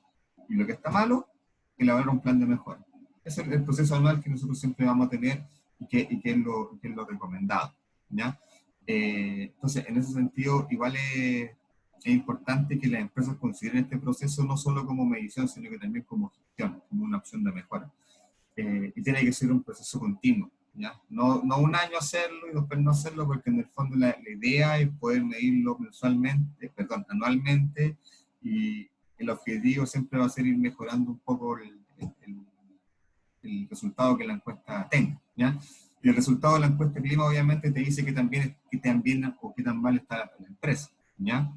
y lo que está malo, elaborar un plan de mejora. Ese es el proceso anual que nosotros siempre vamos a tener y que es lo recomendado, ¿ya? Entonces, en ese sentido, igual es importante que las empresas consideren este proceso no solo como medición, sino que también como gestión, como una opción de mejora. Y tiene que ser un proceso continuo, ¿ya? No un año hacerlo y después no hacerlo, porque en el fondo la idea es poder medirlo anualmente, y el objetivo siempre va a ser ir mejorando un poco el resultado que la encuesta tenga, ¿ya? Y el resultado de la encuesta de clima obviamente te dice que también o qué tan mal está la empresa, ¿ya?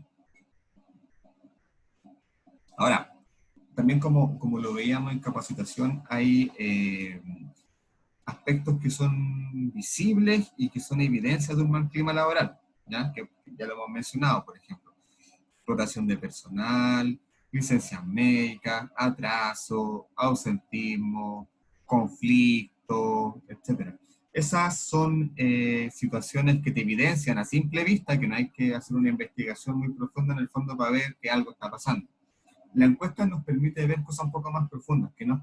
Ahora, también como lo veíamos en capacitación, hay aspectos que son visibles y que son evidencias de un mal clima laboral, ¿ya? Que ya lo hemos mencionado, por ejemplo, rotación de personal, licencias médicas, atraso, ausentismo, conflicto, etcétera. Esas son situaciones que te evidencian a simple vista, que no hay que hacer una investigación muy profunda en el fondo para ver que algo está pasando. La encuesta nos permite ver cosas un poco más profundas, que no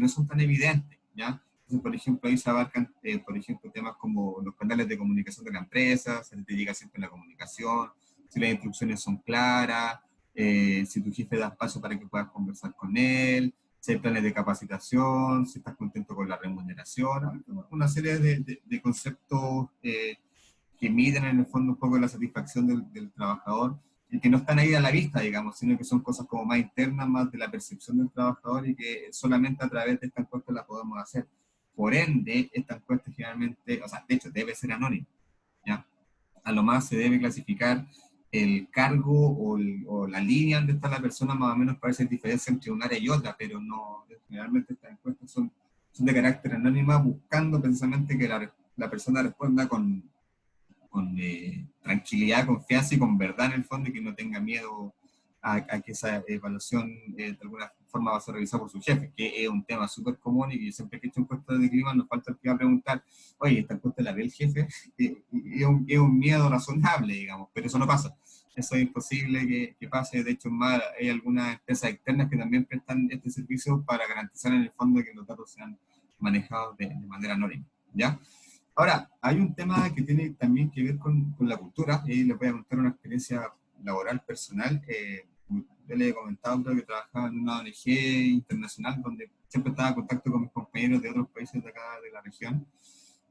son tan evidentes, ¿ya? Entonces, por ejemplo, ahí se abarcan, por ejemplo, temas como los canales de comunicación de la empresa, si te llega siempre la comunicación, si las instrucciones son claras, si tu jefe da espacio para que puedas conversar con él, si hay planes de capacitación, si estás contento con la remuneración, una serie de conceptos que miden en el fondo un poco la satisfacción del trabajador y que no están ahí a la vista, digamos, sino que son cosas como más internas, más de la percepción del trabajador y que solamente a través de esta encuesta la podemos hacer. Por ende, esta encuesta generalmente, o sea, de hecho, debe ser anónima, ¿ya? A lo más se debe clasificar el cargo o la línea donde está la persona más o menos para hacer diferencia entre un área y otra, pero no, generalmente estas encuestas son de carácter anónima buscando precisamente que la persona responda con tranquilidad, confianza y con verdad en el fondo y que no tenga miedo a que esa evaluación de alguna forma va a ser revisada por su jefe, que es un tema súper común y que siempre que he hecho encuestas de clima nos falta el que va a preguntar, oye, esta encuesta la ve el jefe, y es un miedo razonable, digamos, pero eso no pasa. Eso es imposible que pase. De hecho, más, hay algunas empresas externas que también prestan este servicio para garantizar en el fondo que los datos sean manejados de manera anónima, ¿ya? Ahora, hay un tema que tiene también que ver con la cultura, y les voy a contar una experiencia laboral personal. Yo le he comentado, creo que trabajaba en una ONG internacional donde siempre estaba en contacto con mis compañeros de otros países de acá de la región.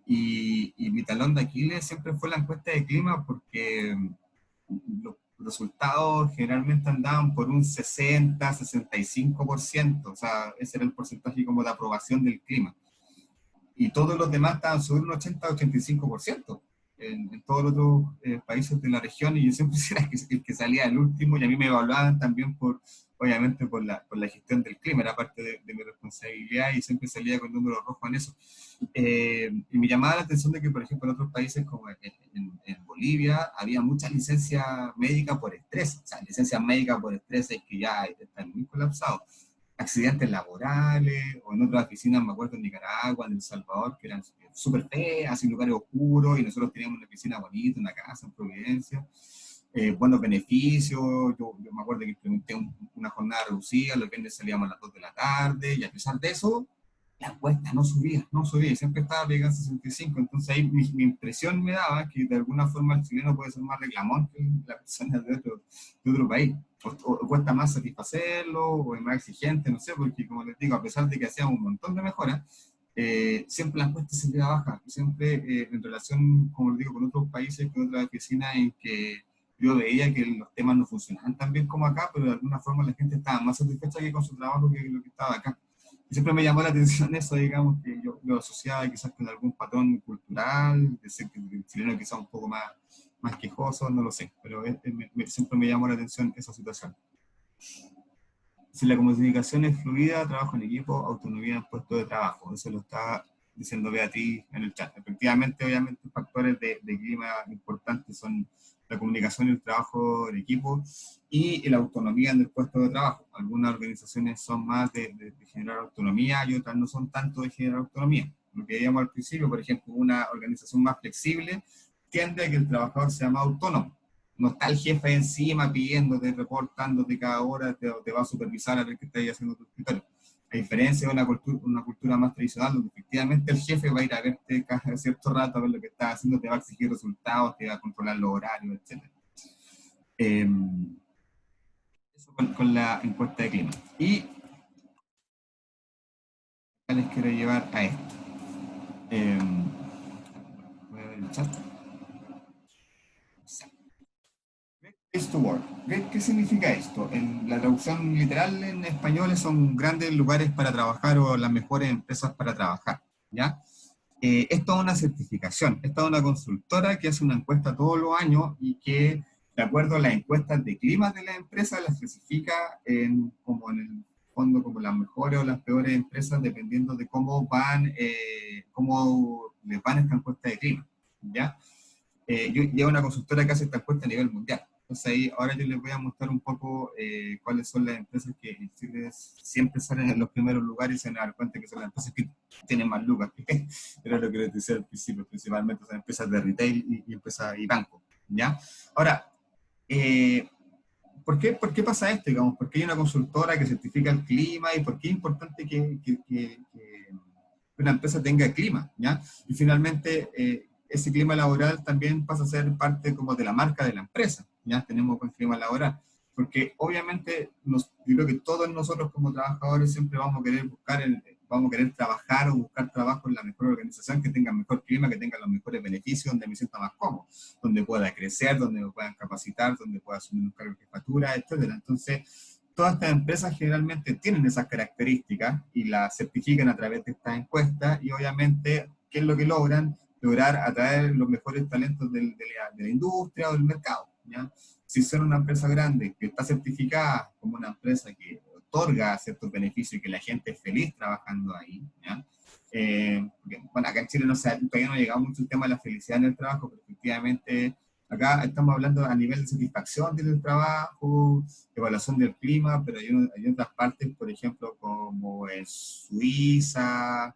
Y mi talón de Aquiles siempre fue la encuesta de clima porque los resultados generalmente andaban por un 60-65%, o sea, ese era el porcentaje como de aprobación del clima y todos los demás estaban sobre un 80-85% en todos los otros países de la región, y yo siempre era el que salía el último, y a mí me evaluaban también obviamente por la gestión del clima, era parte de mi responsabilidad, y siempre salía con números rojos en eso. Y me llamaba la atención de que, por ejemplo, en otros países como en Bolivia, había mucha licencia médica por estrés, o sea, licencia médica por estrés es que ya están muy colapsados, accidentes laborales, o en otras oficinas, me acuerdo en Nicaragua, en El Salvador, que eran súper feas, en lugares oscuros, y nosotros teníamos una oficina bonita, una casa en Providencia, buenos beneficios, yo me acuerdo que implementé una jornada reducida, los viernes salíamos a las 2 de la tarde, y a pesar de eso, la encuesta no subía, y siempre estaba pegando 65, entonces ahí mi impresión me daba que de alguna forma el chileno puede ser más reclamón que la persona de otro país, o cuesta más satisfacerlo, o es más exigente, no sé, porque como les digo, a pesar de que hacíamos un montón de mejoras, siempre la encuesta se queda baja, siempre en relación, como les digo, con otros países, con otras oficinas en que yo veía que los temas no funcionaban tan bien como acá, pero de alguna forma la gente estaba más satisfecha que con su trabajo que lo que estaba acá. Siempre me llamó la atención eso, digamos, que yo lo asociaba quizás con algún patrón cultural, de ser que el chileno quizás un poco más quejoso, no lo sé, pero siempre me llamó la atención esa situación. Si la comunicación es fluida, trabajo en equipo, autonomía en puesto de trabajo, eso lo está diciendo Beatriz en el chat. Efectivamente, obviamente, factores de clima importantes son la comunicación y el trabajo en equipo y la autonomía en el puesto de trabajo. Algunas organizaciones son más de generar autonomía y otras no son tanto de generar autonomía. Lo que veíamos al principio, por ejemplo, una organización más flexible tiende a que el trabajador sea más autónomo. No está el jefe encima pidiéndote, reportándote cada hora, te va a supervisar a ver qué estás haciendo tu escritorio. A diferencia de una cultura más tradicional, donde efectivamente el jefe va a ir a verte cada cierto rato a ver lo que estás haciendo, te va a exigir resultados, te va a controlar los horarios, etc. Eso con la encuesta de clima. Y les quiero llevar a esto. Voy a ver el chat. Great Place to Work. ¿Qué significa esto? En la traducción literal en español son grandes lugares para trabajar o las mejores empresas para trabajar, ¿ya? esto es una certificación, esta es una consultora que hace una encuesta todos los años y que, de acuerdo a las encuestas de clima de las empresas, las clasifica como en el fondo como las mejores o las peores empresas, dependiendo de cómo cómo les van esta encuesta de clima, ¿ya? Yo llevo una consultora que hace esta encuesta a nivel mundial. Entonces ahí, ahora yo les voy a mostrar un poco cuáles son las empresas que en Chile siempre salen en los primeros lugares y se van a dar cuenta que son las empresas que tienen más lucas. Era lo que les decía al principio, principalmente son empresas de retail y empresas y bancos, ¿ya? Ahora, eh, por qué pasa esto, digamos? ¿Por qué hay una consultora que certifica el clima y por qué es importante que una empresa tenga clima, ¿ya? Y finalmente, ese clima laboral también pasa a ser parte como de la marca de la empresa, ¿ya? Tenemos buen clima laboral, porque obviamente yo creo que todos nosotros como trabajadores siempre vamos a querer vamos a querer trabajar o buscar trabajo en la mejor organización, que tenga mejor clima, que tenga los mejores beneficios, donde me sienta más cómodo, donde pueda crecer, donde me puedan capacitar, donde pueda asumir un cargo de jefatura, etcétera. Entonces, todas estas empresas generalmente tienen esas características y las certifican a través de estas encuestas y obviamente, ¿qué es lo que logran? Lograr atraer los mejores talentos de la industria o del mercado, ¿ya? Si son una empresa grande que está certificada como una empresa que otorga ciertos beneficios y que la gente es feliz trabajando ahí, ¿ya? Bueno, acá en Chile todavía no ha llegado mucho el tema de la felicidad en el trabajo, pero efectivamente acá estamos hablando a nivel de satisfacción del trabajo, evaluación del clima, pero hay otras partes, por ejemplo, como en Suiza,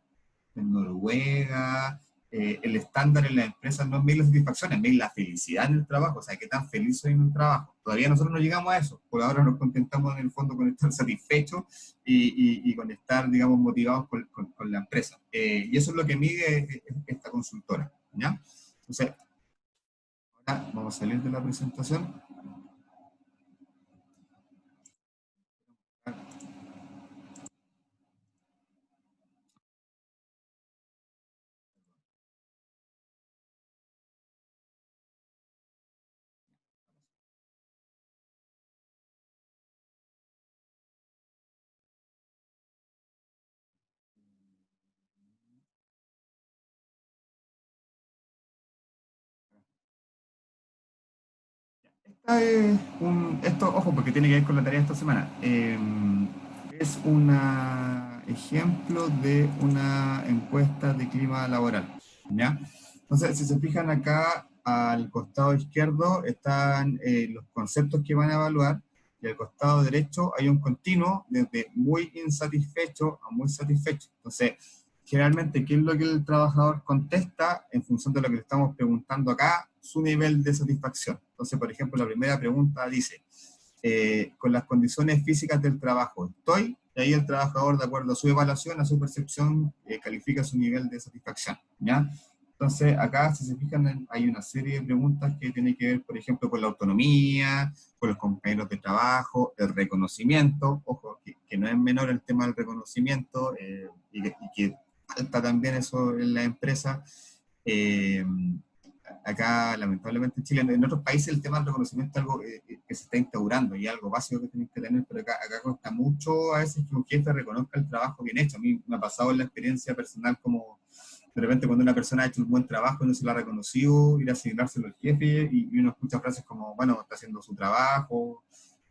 en Noruega, el estándar en las empresas no es medir la satisfacción, es medir la felicidad en el trabajo, o sea, qué tan feliz soy en el trabajo. Todavía nosotros no llegamos a eso, por ahora nos contentamos en el fondo con estar satisfechos y con estar, digamos, motivados con la empresa. Y eso es lo que mide esta consultora, ¿ya? Entonces, ahora vamos a salir de la presentación. Esto, ojo, porque tiene que ver con la tarea de esta semana. Es un ejemplo de una encuesta de clima laboral, ¿ya? Entonces, si se fijan acá, al costado izquierdo están los conceptos que van a evaluar, y al costado derecho hay un continuo desde muy insatisfecho a muy satisfecho. Entonces, generalmente, ¿qué es lo que el trabajador contesta en función de lo que le estamos preguntando acá? Su nivel de satisfacción. Entonces, por ejemplo, la primera pregunta dice, con las condiciones físicas del trabajo, ¿estoy? Y ahí el trabajador, de acuerdo a su evaluación, a su percepción, califica su nivel de satisfacción, ¿ya? Entonces, acá, si se fijan, hay una serie de preguntas que tienen que ver, por ejemplo, con la autonomía, con los compañeros de trabajo, el reconocimiento, ojo, que no es menor el tema del reconocimiento, y que falta también eso en la empresa. Eh, Acá, lamentablemente en Chile, en otros países el tema del reconocimiento es algo que se está instaurando y es algo básico que tienen que tener, pero acá cuesta mucho a veces que un jefe reconozca el trabajo bien hecho. A mí me ha pasado en la experiencia personal como de repente cuando una persona ha hecho un buen trabajo y no se lo ha reconocido, ir a asignárselo al jefe y uno escucha frases como, bueno, está haciendo su trabajo,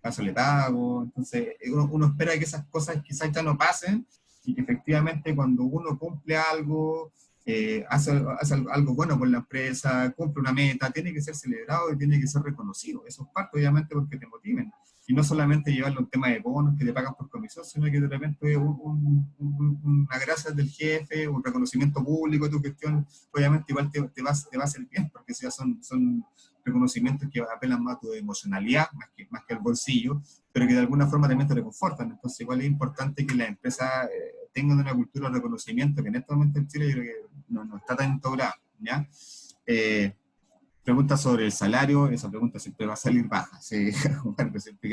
caso le pago. Entonces uno espera que esas cosas quizás ya no pasen y que efectivamente cuando uno cumple algo, hace algo bueno por la empresa, cumple una meta, tiene que ser celebrado y tiene que ser reconocido. Eso es parte, obviamente, porque te motiven. Y no solamente llevarlo a un tema de bonos que te pagan por comisión, sino que de repente una gracia del jefe, un reconocimiento público de tu gestión, obviamente igual te va a hacer bien, porque ya son reconocimientos que apelan más a tu emocionalidad, más que al bolsillo, pero que de alguna forma también te reconfortan. Entonces igual es importante que las empresas tengan una cultura de reconocimiento que en este momento en Chile yo creo que no está tan instaurada, ¿ya? Eh, Pregunta sobre el salario, esa pregunta siempre va a salir baja. ¿Sí? Bueno,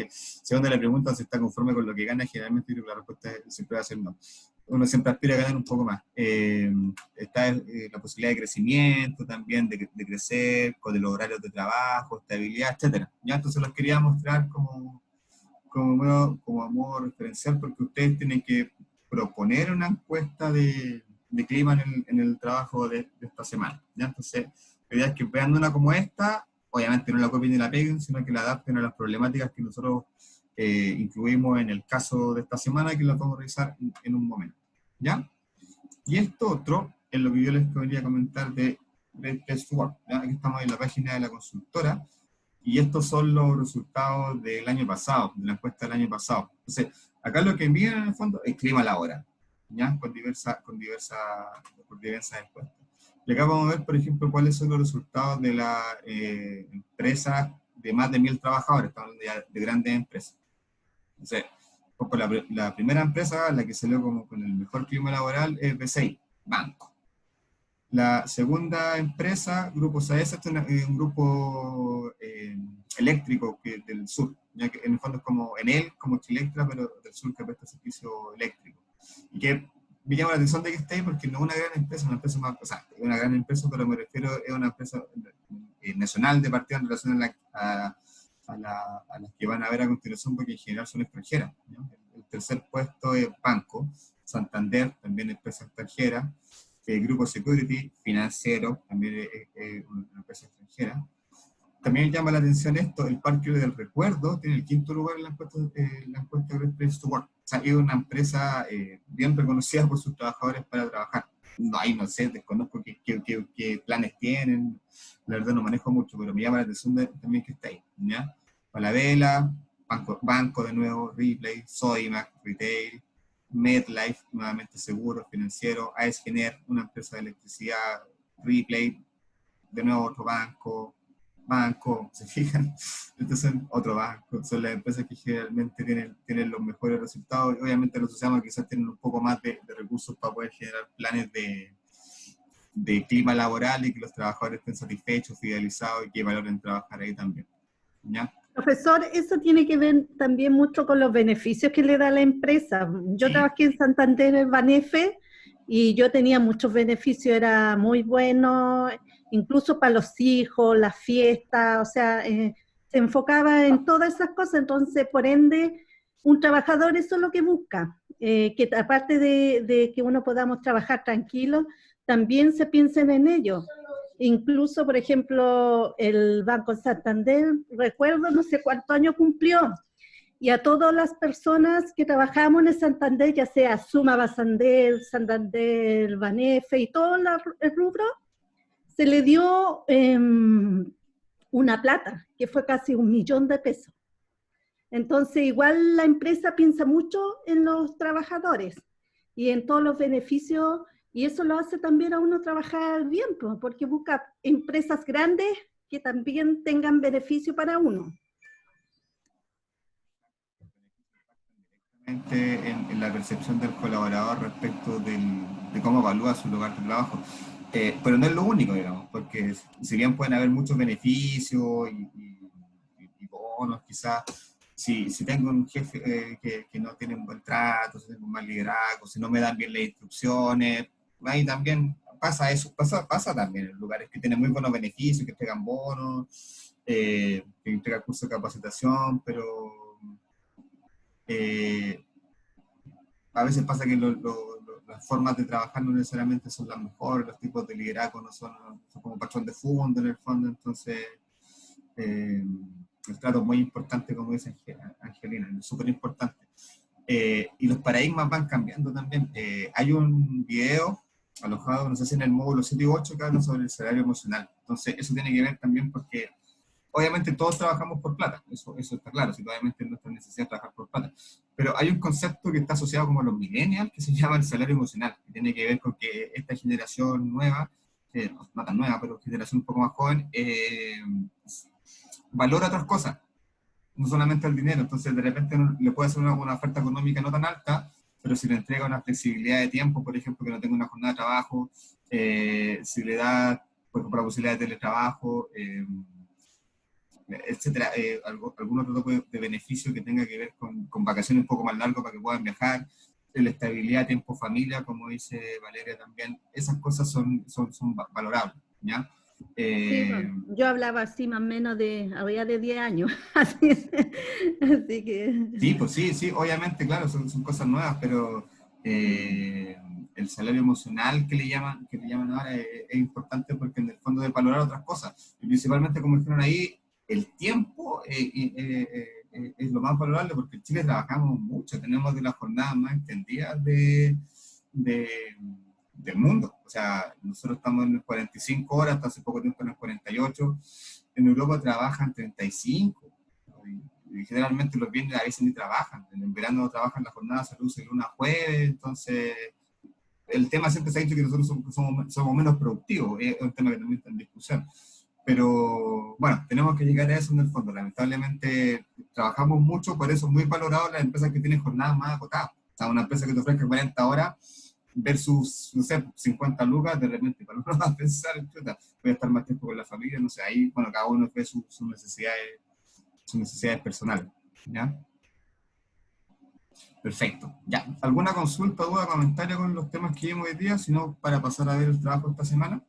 si uno le pregunta si está conforme con lo que gana, generalmente la respuesta siempre va a ser no. Uno siempre aspira a ganar un poco más. Está la posibilidad de crecimiento también, de crecer, con los horarios de trabajo, estabilidad, etcétera. ¿Ya? Entonces los quería mostrar como modo referencial, porque ustedes tienen que proponer una encuesta de clima en el trabajo de esta semana, ¿ya? Entonces, la idea es que vean una como esta, obviamente no la copien ni la peguen, sino que la adapten a las problemáticas que nosotros incluimos en el caso de esta semana, que la vamos a revisar en un momento, ¿ya? Y esto otro es lo que yo les podría comentar de Great Place to Work, ¿ya? Aquí estamos en la página de la consultora, y estos son los resultados del año pasado, de la encuesta del año pasado. Entonces, acá lo que miden en el fondo es clima laboral, ¿ya? Por diversas encuestas. Y acá vamos a ver, por ejemplo, cuáles son los resultados de las empresas de más de 1000 trabajadores, estamos hablando ya de grandes empresas. Entonces, la primera empresa, la que salió como con el mejor clima laboral, es B6, banco. La segunda empresa, Grupo SAES, este es un grupo eléctrico del sur, ya que en el fondo es como Enel, como Chilectra, pero del sur, que presta servicio eléctrico. Y que me llama la atención de que esté ahí porque no es una gran empresa, una empresa más, o sea, es una gran empresa, pero me refiero, es una empresa nacional de partida en relación a las que van a ver a continuación, porque en general son extranjeras, ¿no? El tercer puesto es Banco, Santander, también empresa extranjera, Grupo Security, financiero, también es una empresa extranjera. También llama la atención esto, el Parque del Recuerdo tiene el quinto lugar en la encuesta Great Place to Work. O sea, es una empresa bien reconocida por sus trabajadores para trabajar. No, ahí no sé, desconozco qué planes tienen, la verdad no manejo mucho, pero me llama la atención también que está ahí, ¿ya? Falabella, banco de nuevo, Ripley, Sodimac, Retail, MedLife, nuevamente seguro, financiero, AES Gener, una empresa de electricidad, Ripley, de nuevo otro banco, ¿se fijan? Entonces son otro banco, son las empresas que generalmente tienen los mejores resultados, y obviamente los asociamos quizás tienen un poco más de recursos para poder generar planes de clima laboral y que los trabajadores estén satisfechos, fidelizados y que valoren trabajar ahí también, ¿ya? Profesor, eso tiene que ver también mucho con los beneficios que le da la empresa. Yo trabajé en Santander, en Banefe, y yo tenía muchos beneficios, era muy bueno, incluso para los hijos, las fiestas, o sea, se enfocaba en todas esas cosas, entonces, por ende, un trabajador eso es lo que busca, que aparte de que uno podamos trabajar tranquilo, también se piensen en ello. Incluso, por ejemplo, el Banco Santander, recuerdo, no sé cuántos años cumplió, y a todas las personas que trabajamos en el Santander, ya sea Suma Santander, Banefe y todo el rubro, se le dio una plata, que fue casi 1.000.000 de pesos. Entonces, igual la empresa piensa mucho en los trabajadores y en todos los beneficios, y eso lo hace también a uno trabajar bien, porque busca empresas grandes que también tengan beneficio para uno. En la percepción del colaborador respecto de cómo evalúa su lugar de trabajo. Pero no es lo único, digamos, porque si bien pueden haber muchos beneficios y bonos, quizás, si tengo un jefe que no tiene un buen trato, si tengo un mal liderazgo, si no me dan bien las instrucciones, ahí también pasa eso, pasa también en lugares que tienen muy buenos beneficios, que entregan bonos, que entregan cursos de capacitación, pero a veces pasa que las formas de trabajar no necesariamente son las mejores, los tipos de liderazgo no son como patrón de fondo en el fondo, entonces el trato es muy importante, como dice Angelina, es súper importante. Y los paradigmas van cambiando también. Hay un video alojado, no sé si en el módulo 7 y 8, que habla sobre el salario emocional. Entonces eso tiene que ver también porque obviamente todos trabajamos por plata, eso está claro, si obviamente nuestra necesidad de trabajar por plata, pero hay un concepto que está asociado como a los millennials, que se llama el salario emocional, que tiene que ver con que esta generación nueva, no tan nueva, pero generación un poco más joven, valora otras cosas, no solamente el dinero, entonces de repente le puede hacer una oferta económica no tan alta, pero si le entrega una flexibilidad de tiempo, por ejemplo, que no tenga una jornada de trabajo, si le da, por ejemplo, la posibilidad de teletrabajo, etcétera, algún otro tipo de beneficio que tenga que ver con vacaciones un poco más largas para que puedan viajar, la estabilidad, tiempo, familia, como dice Valeria también, esas cosas son valorables, ¿ya? Sí, bueno, yo hablaba así más o menos había de 10 años, así que... Sí, pues sí, obviamente, claro, son cosas nuevas, pero en el salario emocional que le llaman ahora es importante porque en el fondo es valorar otras cosas. Y principalmente, como dijeron ahí, el tiempo es lo más valorable porque en Chile trabajamos mucho, tenemos de las jornadas más extendidas de, del mundo. O sea, nosotros estamos en las 45 horas, hasta hace poco tiempo en las 48. En Europa trabajan 35. Y generalmente los viernes a veces ni trabajan. En el verano trabajan las jornadas, se reduce de lunes a jueves. Entonces, el tema siempre se ha dicho que nosotros somos menos productivos. Es un tema que también está en discusión. Pero bueno, tenemos que llegar a eso en el fondo. Lamentablemente trabajamos mucho, por eso muy valorado las empresas que tienen jornadas más acotadas. O sea, una empresa que te ofrezca 40 horas versus, no sé, 50 lucas, de repente para uno va a pensar, chuta, voy a estar más tiempo con la familia, no sé, ahí, bueno, cada uno ve sus necesidades personales, ¿ya? Perfecto. Ya, ¿alguna consulta, duda, comentario con los temas que vimos hoy día, sino para pasar a ver el trabajo esta semana?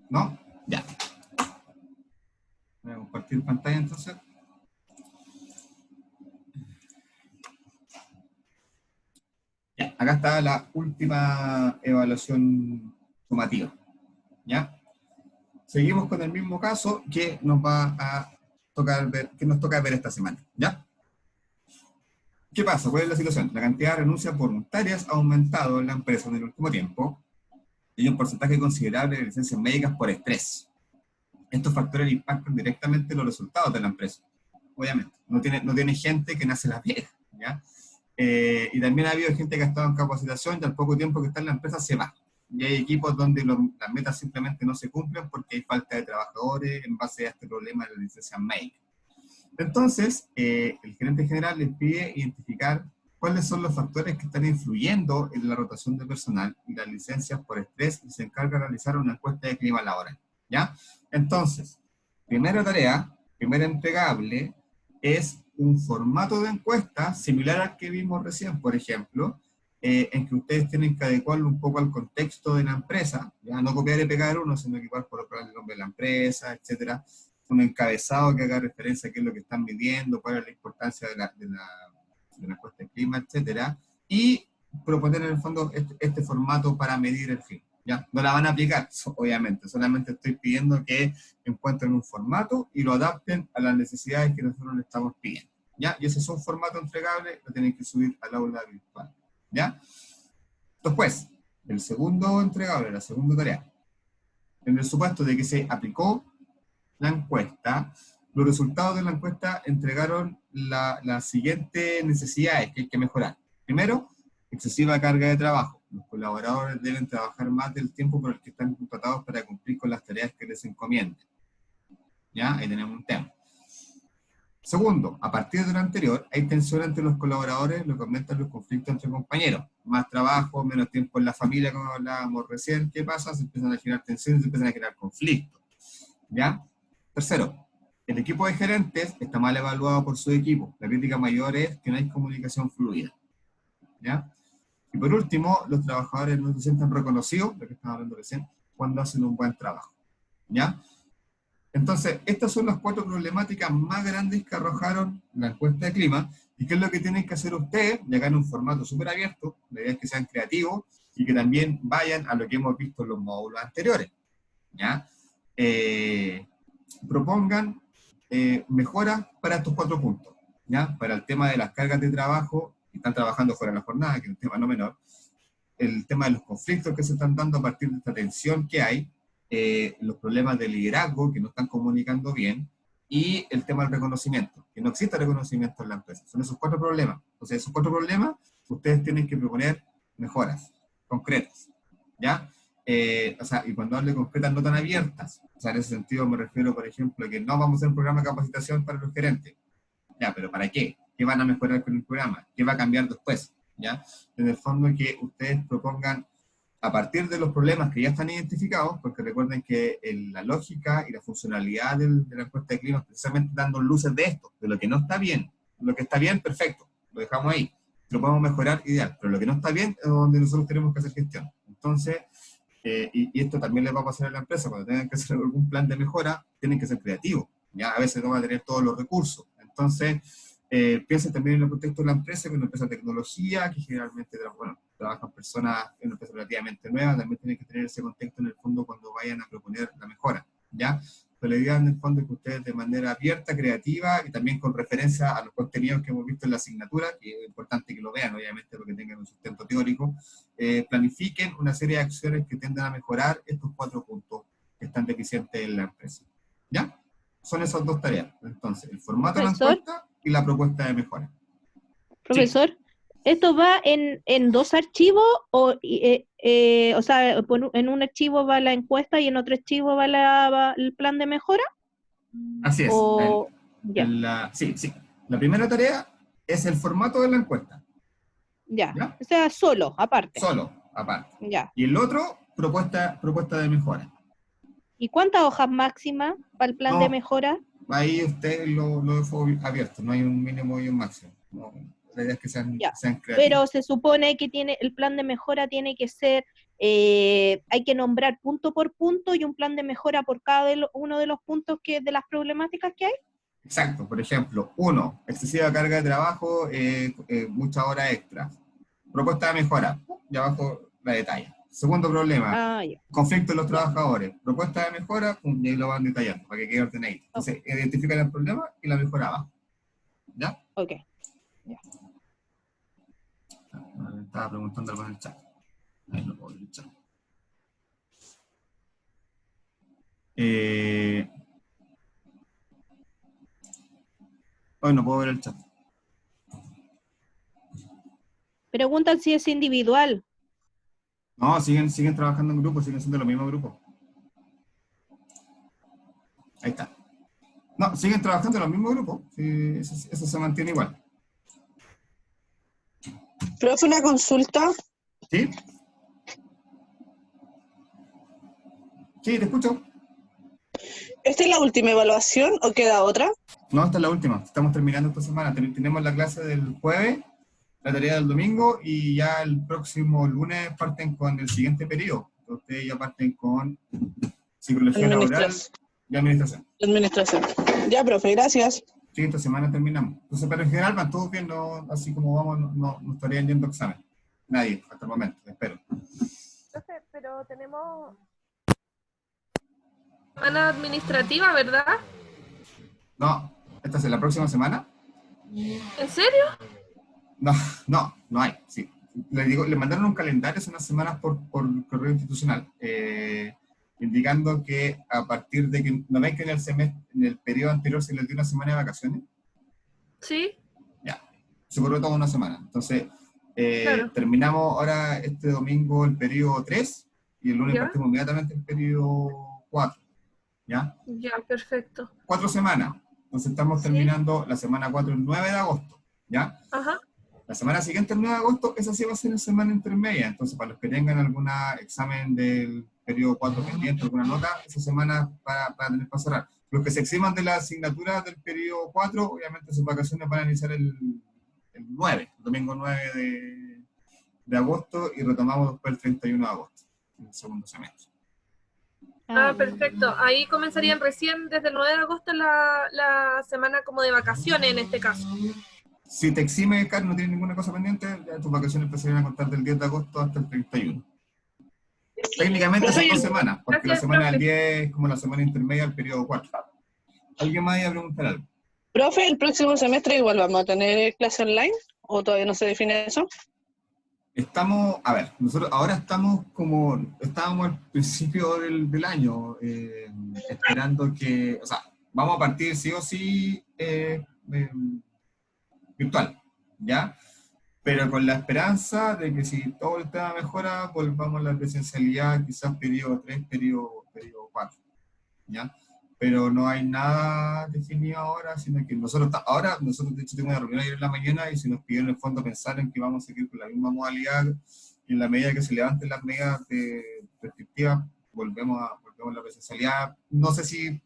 ¿No? Ya. Voy a compartir pantalla entonces. Ya, acá está la última evaluación sumativa. ¿Ya? Seguimos con el mismo caso que nos va a tocar ver, que nos toca ver esta semana. ¿Ya? ¿Qué pasa? ¿Cuál es la situación? La cantidad de renuncias voluntarias ha aumentado en la empresa en el último tiempo y hay un porcentaje considerable de licencias médicas por estrés. Estos factores impactan directamente los resultados de la empresa. Obviamente, no tiene gente que nace la vieja, ¿ya? Y también ha habido gente que ha estado en capacitación y al poco tiempo que está en la empresa se va. Y hay equipos donde las metas simplemente no se cumplen porque hay falta de trabajadores en base a este problema de la licencia médica. Entonces, el gerente general les pide identificar cuáles son los factores que están influyendo en la rotación de personal y las licencias por estrés y se encarga de realizar una encuesta de clima laboral. ¿Ya? Entonces, primera tarea, primer entregable, es un formato de encuesta similar al que vimos recién, por ejemplo, en que ustedes tienen que adecuarlo un poco al contexto de la empresa, ya no copiar y pegar uno, sino que igual colocar el nombre de la empresa, etcétera, un encabezado que haga referencia a qué es lo que están midiendo, cuál es la importancia de la encuesta de clima, etcétera, y proponer en el fondo este formato para medir el fin. ¿Ya? No la van a aplicar, obviamente, solamente estoy pidiendo que encuentren un formato y lo adapten a las necesidades que nosotros le estamos pidiendo. ¿Ya? Y ese es un formato entregable, lo tienen que subir al aula virtual. ¿Ya? Después, el segundo entregable, la segunda tarea. En el supuesto de que se aplicó la encuesta, los resultados de la encuesta entregaron las siguientes necesidades que hay que mejorar. Primero, excesiva carga de trabajo. Los colaboradores deben trabajar más del tiempo por el que están contratados para cumplir con las tareas que les encomienden. ¿Ya? Ahí tenemos un tema. Segundo, a partir de lo anterior, hay tensión entre los colaboradores, lo que aumentan los conflictos entre compañeros. Más trabajo, menos tiempo en la familia, como hablábamos recién. ¿Qué pasa? Se empiezan a generar tensiones, se empiezan a generar conflictos. ¿Ya? Tercero, el equipo de gerentes está mal evaluado por su equipo. La crítica mayor es que no hay comunicación fluida. ¿Ya? Y por último, los trabajadores no se sienten reconocidos, lo que estaba hablando recién, cuando hacen un buen trabajo. ¿Ya? Entonces, estas son las 4 problemáticas más grandes que arrojaron la encuesta de clima, y qué es lo que tienen que hacer ustedes, ya en un formato súper abierto, la idea es que sean creativos, y que también vayan a lo que hemos visto en los módulos anteriores. ¿Ya? Propongan mejoras para estos 4 puntos, ¿ya? Para el tema de las cargas de trabajo, que están trabajando fuera de la jornada, que es un tema no menor, el tema de los conflictos que se están dando a partir de esta tensión que hay, los problemas de liderazgo que no están comunicando bien, y el tema del reconocimiento, que no existe reconocimiento en la empresa. Son esos 4 problemas. Entonces, esos 4 problemas, ustedes tienen que proponer mejoras concretas, ¿ya? O sea, y cuando hablo de concretas no tan abiertas, o sea, en ese sentido me refiero, por ejemplo, a que no vamos a hacer un programa de capacitación para los gerentes. Ya, pero ¿para qué? ¿Qué van a mejorar con el programa? ¿Qué va a cambiar después? ¿Ya? En el fondo que ustedes propongan a partir de los problemas que ya están identificados, porque recuerden que la lógica y la funcionalidad de la encuesta de clima es precisamente dando luces de esto, de lo que no está bien. Lo que está bien, perfecto, lo dejamos ahí. Lo podemos mejorar, ideal, pero lo que no está bien es donde nosotros tenemos que hacer gestión. Entonces, y esto también les va a pasar a la empresa, cuando tengan que hacer algún plan de mejora, tienen que ser creativos. ¿ya? A veces no van a tener todos los recursos. Entonces, piensen también en el contexto de la empresa, que es una empresa de tecnología, que generalmente, bueno, trabajan personas en una empresa relativamente nueva, también tienen que tener ese contexto en el fondo cuando vayan a proponer la mejora, ¿ya? Pero la idea en el fondo es que ustedes de manera abierta, creativa y también con referencia a los contenidos que hemos visto en la asignatura, que es importante que lo vean, obviamente, porque tengan un sustento teórico, planifiquen una serie de acciones que tiendan a mejorar estos 4 puntos que están deficientes en la empresa, ¿ya? Son esas 2 tareas. Entonces, el formato de la Profesor, encuesta y la propuesta de mejora. Sí, profesor, ¿esto va en 2 archivos o sea, en un archivo va la encuesta y en otro archivo va el plan de mejora? así es. O ya, Sí, sí. La primera tarea es el formato de la encuesta, ya. ¿ya? O sea, solo, aparte. Solo, aparte. Ya. Y el otro, propuesta de mejora. ¿Y cuántas hojas máximas para el plan de No, mejora? ahí usted lo dejó abierto, no hay un mínimo y un máximo. No, la idea es que Ya. sean creativos. Pero se supone que el plan de mejora tiene que ser, hay que nombrar punto por punto y un plan de mejora por cada uno de los puntos de las problemáticas que hay. Exacto, por ejemplo, 1, excesiva carga de trabajo, muchas horas extras. Propuesta de mejora, y abajo la detalla. Segundo problema, Ah, ya. conflicto de los Ya. trabajadores. Propuesta de mejora, y ahí lo van detallando, para que quede ordenadito. Entonces, identifican el problema y la mejora abajo. ¿Ya? Ok. Ya. Me estaba preguntando algo en el chat. Ahí lo puedo ver en el chat. Hoy no puedo ver el chat. Preguntan si es individual. No, siguen trabajando en grupo, siguen siendo los mismos grupos. Ahí está. No, siguen trabajando en los mismos grupos. Sí, eso se mantiene igual. Profe, una consulta. ¿Sí? Sí, te escucho. ¿Esta es la última evaluación o queda otra? No, esta es la última. Estamos terminando esta semana. Tenemos la clase del jueves, la tarea del domingo, y ya el próximo lunes parten con el siguiente periodo. Ustedes ya parten con psicología laboral y administración. Administración. Ya, profe, gracias. Sí, esta semana terminamos. Entonces, pero en general van todos bien, así como vamos, no estarían yendo a examen. Nadie, hasta el momento, espero. Profe, pero tenemos semana administrativa, ¿verdad? No, esta es la próxima semana. ¿En serio? No hay, sí. Le mandaron un calendario hace unas semanas por correo institucional, indicando que a partir de que, ¿no ven que en el periodo anterior se les dio una semana de vacaciones? Sí. Ya, se corrió toda una semana. Entonces, Claro. terminamos ahora este domingo el periodo 3 y el lunes ¿Ya? partimos inmediatamente el periodo 4. ¿Ya? Ya, perfecto. 4 semanas. Entonces estamos Sí. terminando la semana 4 el 9 de agosto. ¿Ya? Ajá. La semana siguiente, el 9 de agosto, esa sí va a ser la semana intermedia. Entonces, para los que tengan algún examen del periodo 4 pendiente, alguna nota, esa semana para tener para cerrar. Los que se eximan de la asignatura del periodo 4, obviamente sus vacaciones van a iniciar el 9, el domingo 9 de agosto, y retomamos después el 31 de agosto, en el segundo semestre. Ah, perfecto. Ahí comenzarían recién desde el 9 de agosto la semana como de vacaciones en este caso. Si te exime, Carlos, no tienes ninguna cosa pendiente, ya tus vacaciones empezarían a contar del 10 de agosto hasta el 31. Técnicamente son 2 semanas, porque la semana del 10 es como la semana intermedia del periodo 4. ¿Alguien más iba a preguntar algo? Profe, ¿el próximo semestre igual vamos a tener clase online? ¿O todavía no se define eso? Nosotros ahora estábamos al principio del año, esperando que, vamos a partir sí o sí virtual, ¿ya? Pero con la esperanza de que si todo el tema mejora, volvamos a la presencialidad, quizás periodo 3, periodo 4, ¿ya? Pero no hay nada definido ahora, sino que nosotros de hecho tuvimos una reunión ayer en la mañana y se nos pidió en el fondo pensar en que vamos a seguir con la misma modalidad, y en la medida que se levanten las medidas restrictivas, volvemos a la presencialidad. No sé si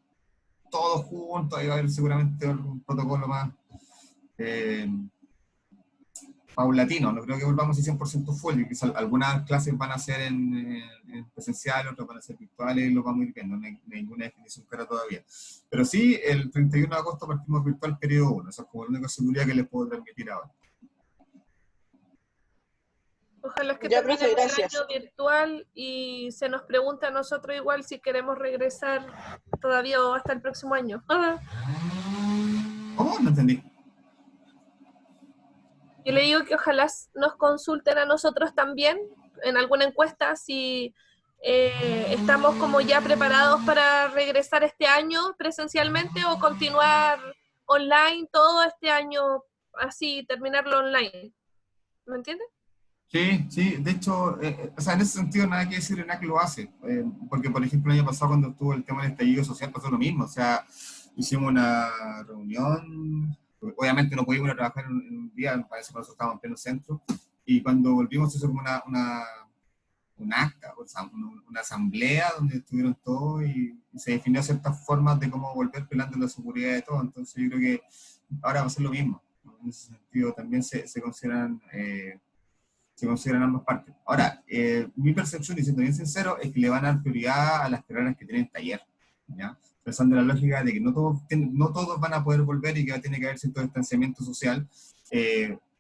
todos juntos, ahí va a haber seguramente algún protocolo más paulatino, no creo que volvamos a 100% full, y quizás algunas clases van a ser en presencial, otras van a ser virtuales, y lo vamos a ir viendo, no hay ninguna definición clara todavía. Pero sí, el 31 de agosto partimos virtual periodo 1, eso es como la única seguridad que les puedo transmitir ahora. Ojalá que Ya, termine profe, el gracias. año virtual y se nos pregunta a nosotros igual si queremos regresar todavía o hasta el próximo año. ¿Cómo? No entendí. Yo le digo que ojalá nos consulten a nosotros también en alguna encuesta si estamos como ya preparados para regresar este año presencialmente o continuar online todo este año, así terminarlo online. ¿Me entiendes? Sí, sí, de hecho, o sea, en ese sentido nada que decir, ENAC lo hace, porque por ejemplo el año pasado cuando estuvo el tema del estallido social pasó lo mismo, o sea, hicimos una reunión, obviamente no pudimos ir a trabajar en un día, me parece que nosotros estábamos en pleno centro, y cuando volvimos se hizo como un acta, o sea, una asamblea donde estuvieron todos y se definió ciertas formas de cómo volver pelando la seguridad de todo, entonces yo creo que ahora va a ser lo mismo, ¿no? En ese sentido también se consideran ambas partes. Ahora, mi percepción, y siendo bien sincero, es que le van a dar prioridad a las carreras que tienen taller, ¿ya? Pensando en la lógica de que no todos van a poder volver y que tiene que haber cierto distanciamiento social,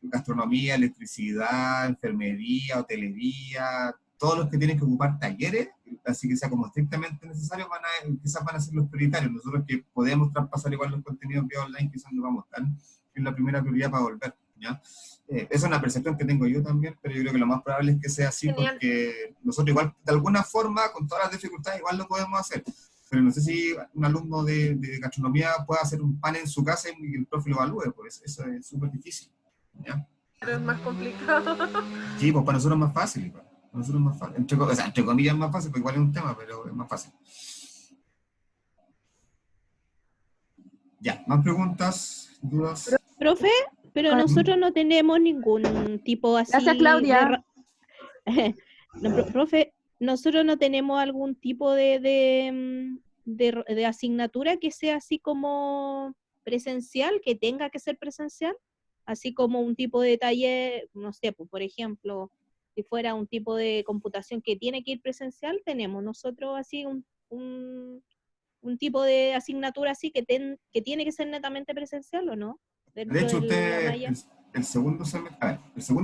gastronomía, electricidad, enfermería, hotelería, todos los que tienen que ocupar talleres, así que sea como estrictamente necesario, quizás van a ser los prioritarios. Nosotros que podemos traspasar igual los contenidos vía online, quizás no vamos a estar en la primera prioridad para volver, ¿ya? Esa es una percepción que tengo yo también, pero yo creo que lo más probable es que sea así. Genial. Porque nosotros igual, de alguna forma, con todas las dificultades, igual lo podemos hacer. Pero no sé si un alumno de gastronomía puede hacer un pan en su casa y el profe lo evalúe, pues eso es súper difícil, ¿ya? Pero es más complicado. Sí, pues para nosotros es más fácil. Para nosotros es más fácil. Entre comillas es más fácil, porque igual es un tema, pero es más fácil. Ya, ¿más preguntas, dudas? Profe, pero nosotros no tenemos ningún tipo así... Gracias, Claudia. No, profe, nosotros no tenemos algún tipo de asignatura que sea así como presencial, que tenga que ser presencial, así como un tipo de taller, no sé, pues, por ejemplo, si fuera un tipo de computación que tiene que ir presencial, tenemos nosotros así un tipo de asignatura así que tiene que ser netamente presencial, ¿o no? De hecho, el segundo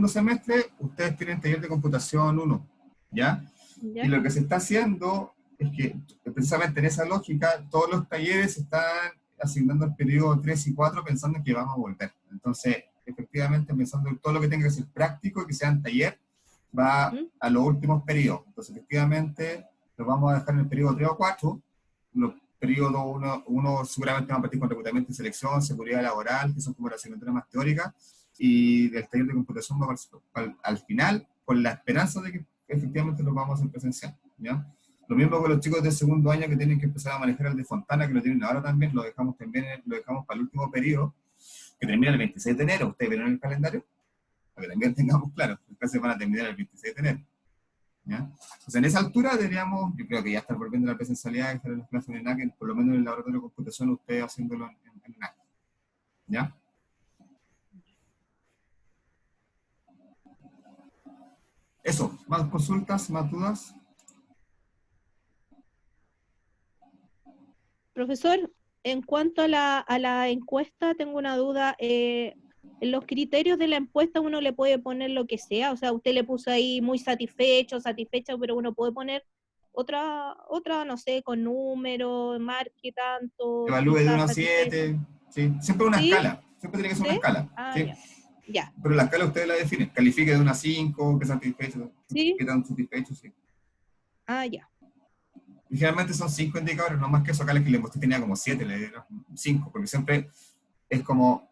semestre, ustedes tienen taller de computación 1, ¿ya? Y lo que se está haciendo es que, precisamente en esa lógica, todos los talleres se están asignando el periodo 3 y 4 pensando en que vamos a volver. Entonces, efectivamente, pensando en todo lo que tenga que ser práctico y que sea en taller, va a los últimos periodos. Entonces, efectivamente, lo vamos a dejar en el periodo 3 o 4, los periodo 1 seguramente va a partir con reclutamiento y selección, seguridad laboral, que son como las asignaturas más teóricas, y del taller de computación va al final, con la esperanza de que efectivamente lo vamos a hacer presencial, ¿ya? Lo mismo con los chicos de segundo año que tienen que empezar a manejar el de Fontana, que lo tienen ahora también, lo dejamos para el último periodo, que termina el 26 de enero. ¿Ustedes vieron el calendario? Para que también tengamos claro, las clases van a terminar el 26 de enero. ¿Ya? Entonces, en esa altura deberíamos, yo creo que ya estar volviendo a la presencialidad, estar en las clases en ENAC, por lo menos en el laboratorio de computación, ustedes haciéndolo en ENAC. ¿Ya? Eso, más consultas, más dudas. Profesor, en cuanto a la encuesta, tengo una duda. En los criterios de la encuesta uno le puede poner lo que sea, o sea, usted le puso ahí muy satisfecho, satisfecha, pero uno puede poner otra, no sé, con número, marque tanto. Evalúe de 1 a 7, sí, siempre una escala, siempre tiene que ser una escala. Ah, ¿sí? Ya. Pero la escala ustedes la definen, califique de 1 a 5, qué satisfecho, qué tan satisfecho, sí. Ah, ya. Y generalmente son 5 indicadores, no más que eso. Acá que le mostré tenía como 7, le dieron 5, porque siempre es como,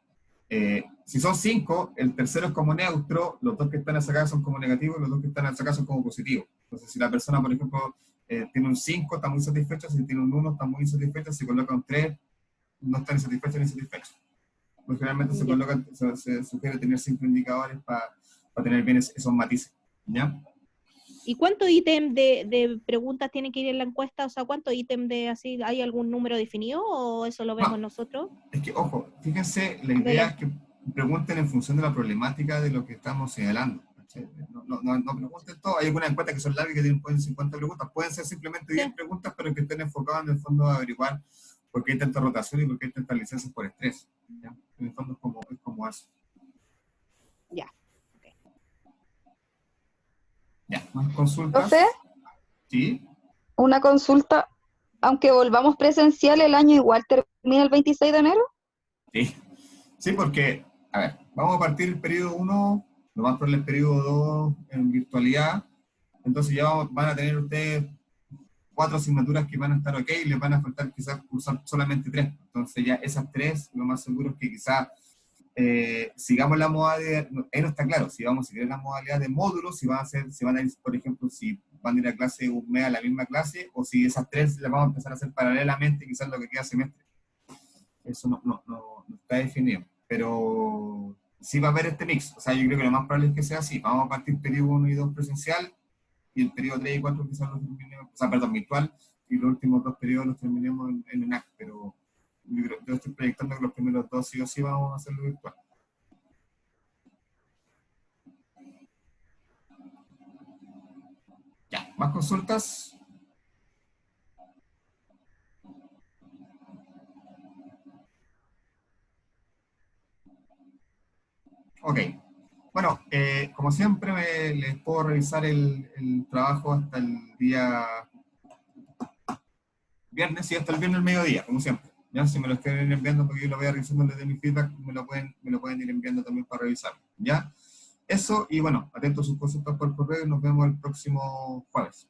si son 5, el tercero es como neutro, los 2 que están acá son como negativos, los 2 que están acá son como positivos. Entonces, si la persona, por ejemplo, tiene un 5, está muy satisfecha, si tiene un 1, está muy insatisfecha, si coloca un 3, no está ni satisfecha ni satisfecho. Pues generalmente se sugiere tener 5 indicadores para tener bien esos matices, ¿ya? ¿Y cuántos ítems de preguntas tiene que ir en la encuesta? O sea, ¿cuántos ítems de así? ¿Hay algún número definido o eso lo vemos nosotros? Es que, ojo, fíjense, la idea es que pregunten en función de la problemática de lo que estamos señalando. No pregunten todo. Hay algunas encuestas que son largas que pueden 50 preguntas. Pueden ser simplemente 10 preguntas, pero que estén enfocadas en el fondo a averiguar por qué hay tanta rotación y por qué hay tantas licencias por estrés. ¿Ya? En el fondo es como eso. Ya. Ya, ¿más consultas? ¿Profe? Sí. Una consulta. Aunque volvamos presencial, ¿el año igual termina el 26 de enero? Sí. Sí, porque, a ver, vamos a partir el periodo 1, lo más probable el periodo 2 en virtualidad. Entonces ya van a tener ustedes 4 asignaturas que van a estar ok, y les van a faltar quizás cursar solamente 3. Entonces ya esas 3, lo más seguro es que quizás sigamos la modalidad, ahí no está claro, si vamos a seguir la modalidad de módulos, si van a ir, por ejemplo, si van a ir a clase un mes a la misma clase, o si esas 3 las vamos a empezar a hacer paralelamente, quizás lo que queda semestre. Eso no está definido, pero sí va a haber este mix. O sea, yo creo que lo más probable es que sea así. Vamos a partir periodo 1 y 2 presencial, y el periodo 3 y 4 quizás los terminemos, o sea, perdón, virtual, y los últimos 2 periodos los terminemos en ENAC, pero yo estoy proyectando que los primeros 2 sí o sí vamos a hacerlo virtual. Ya, ¿más consultas? Ok. Bueno, como siempre les puedo revisar el trabajo hasta el día viernes y hasta el viernes al mediodía, como siempre. ¿Ya? Si me lo quieren ir enviando porque yo lo voy a revisando, les doy mi feedback, me lo pueden ir enviando también para revisarlo. ¿Ya? Eso, y bueno, atentos a sus consultas por correo y nos vemos el próximo jueves.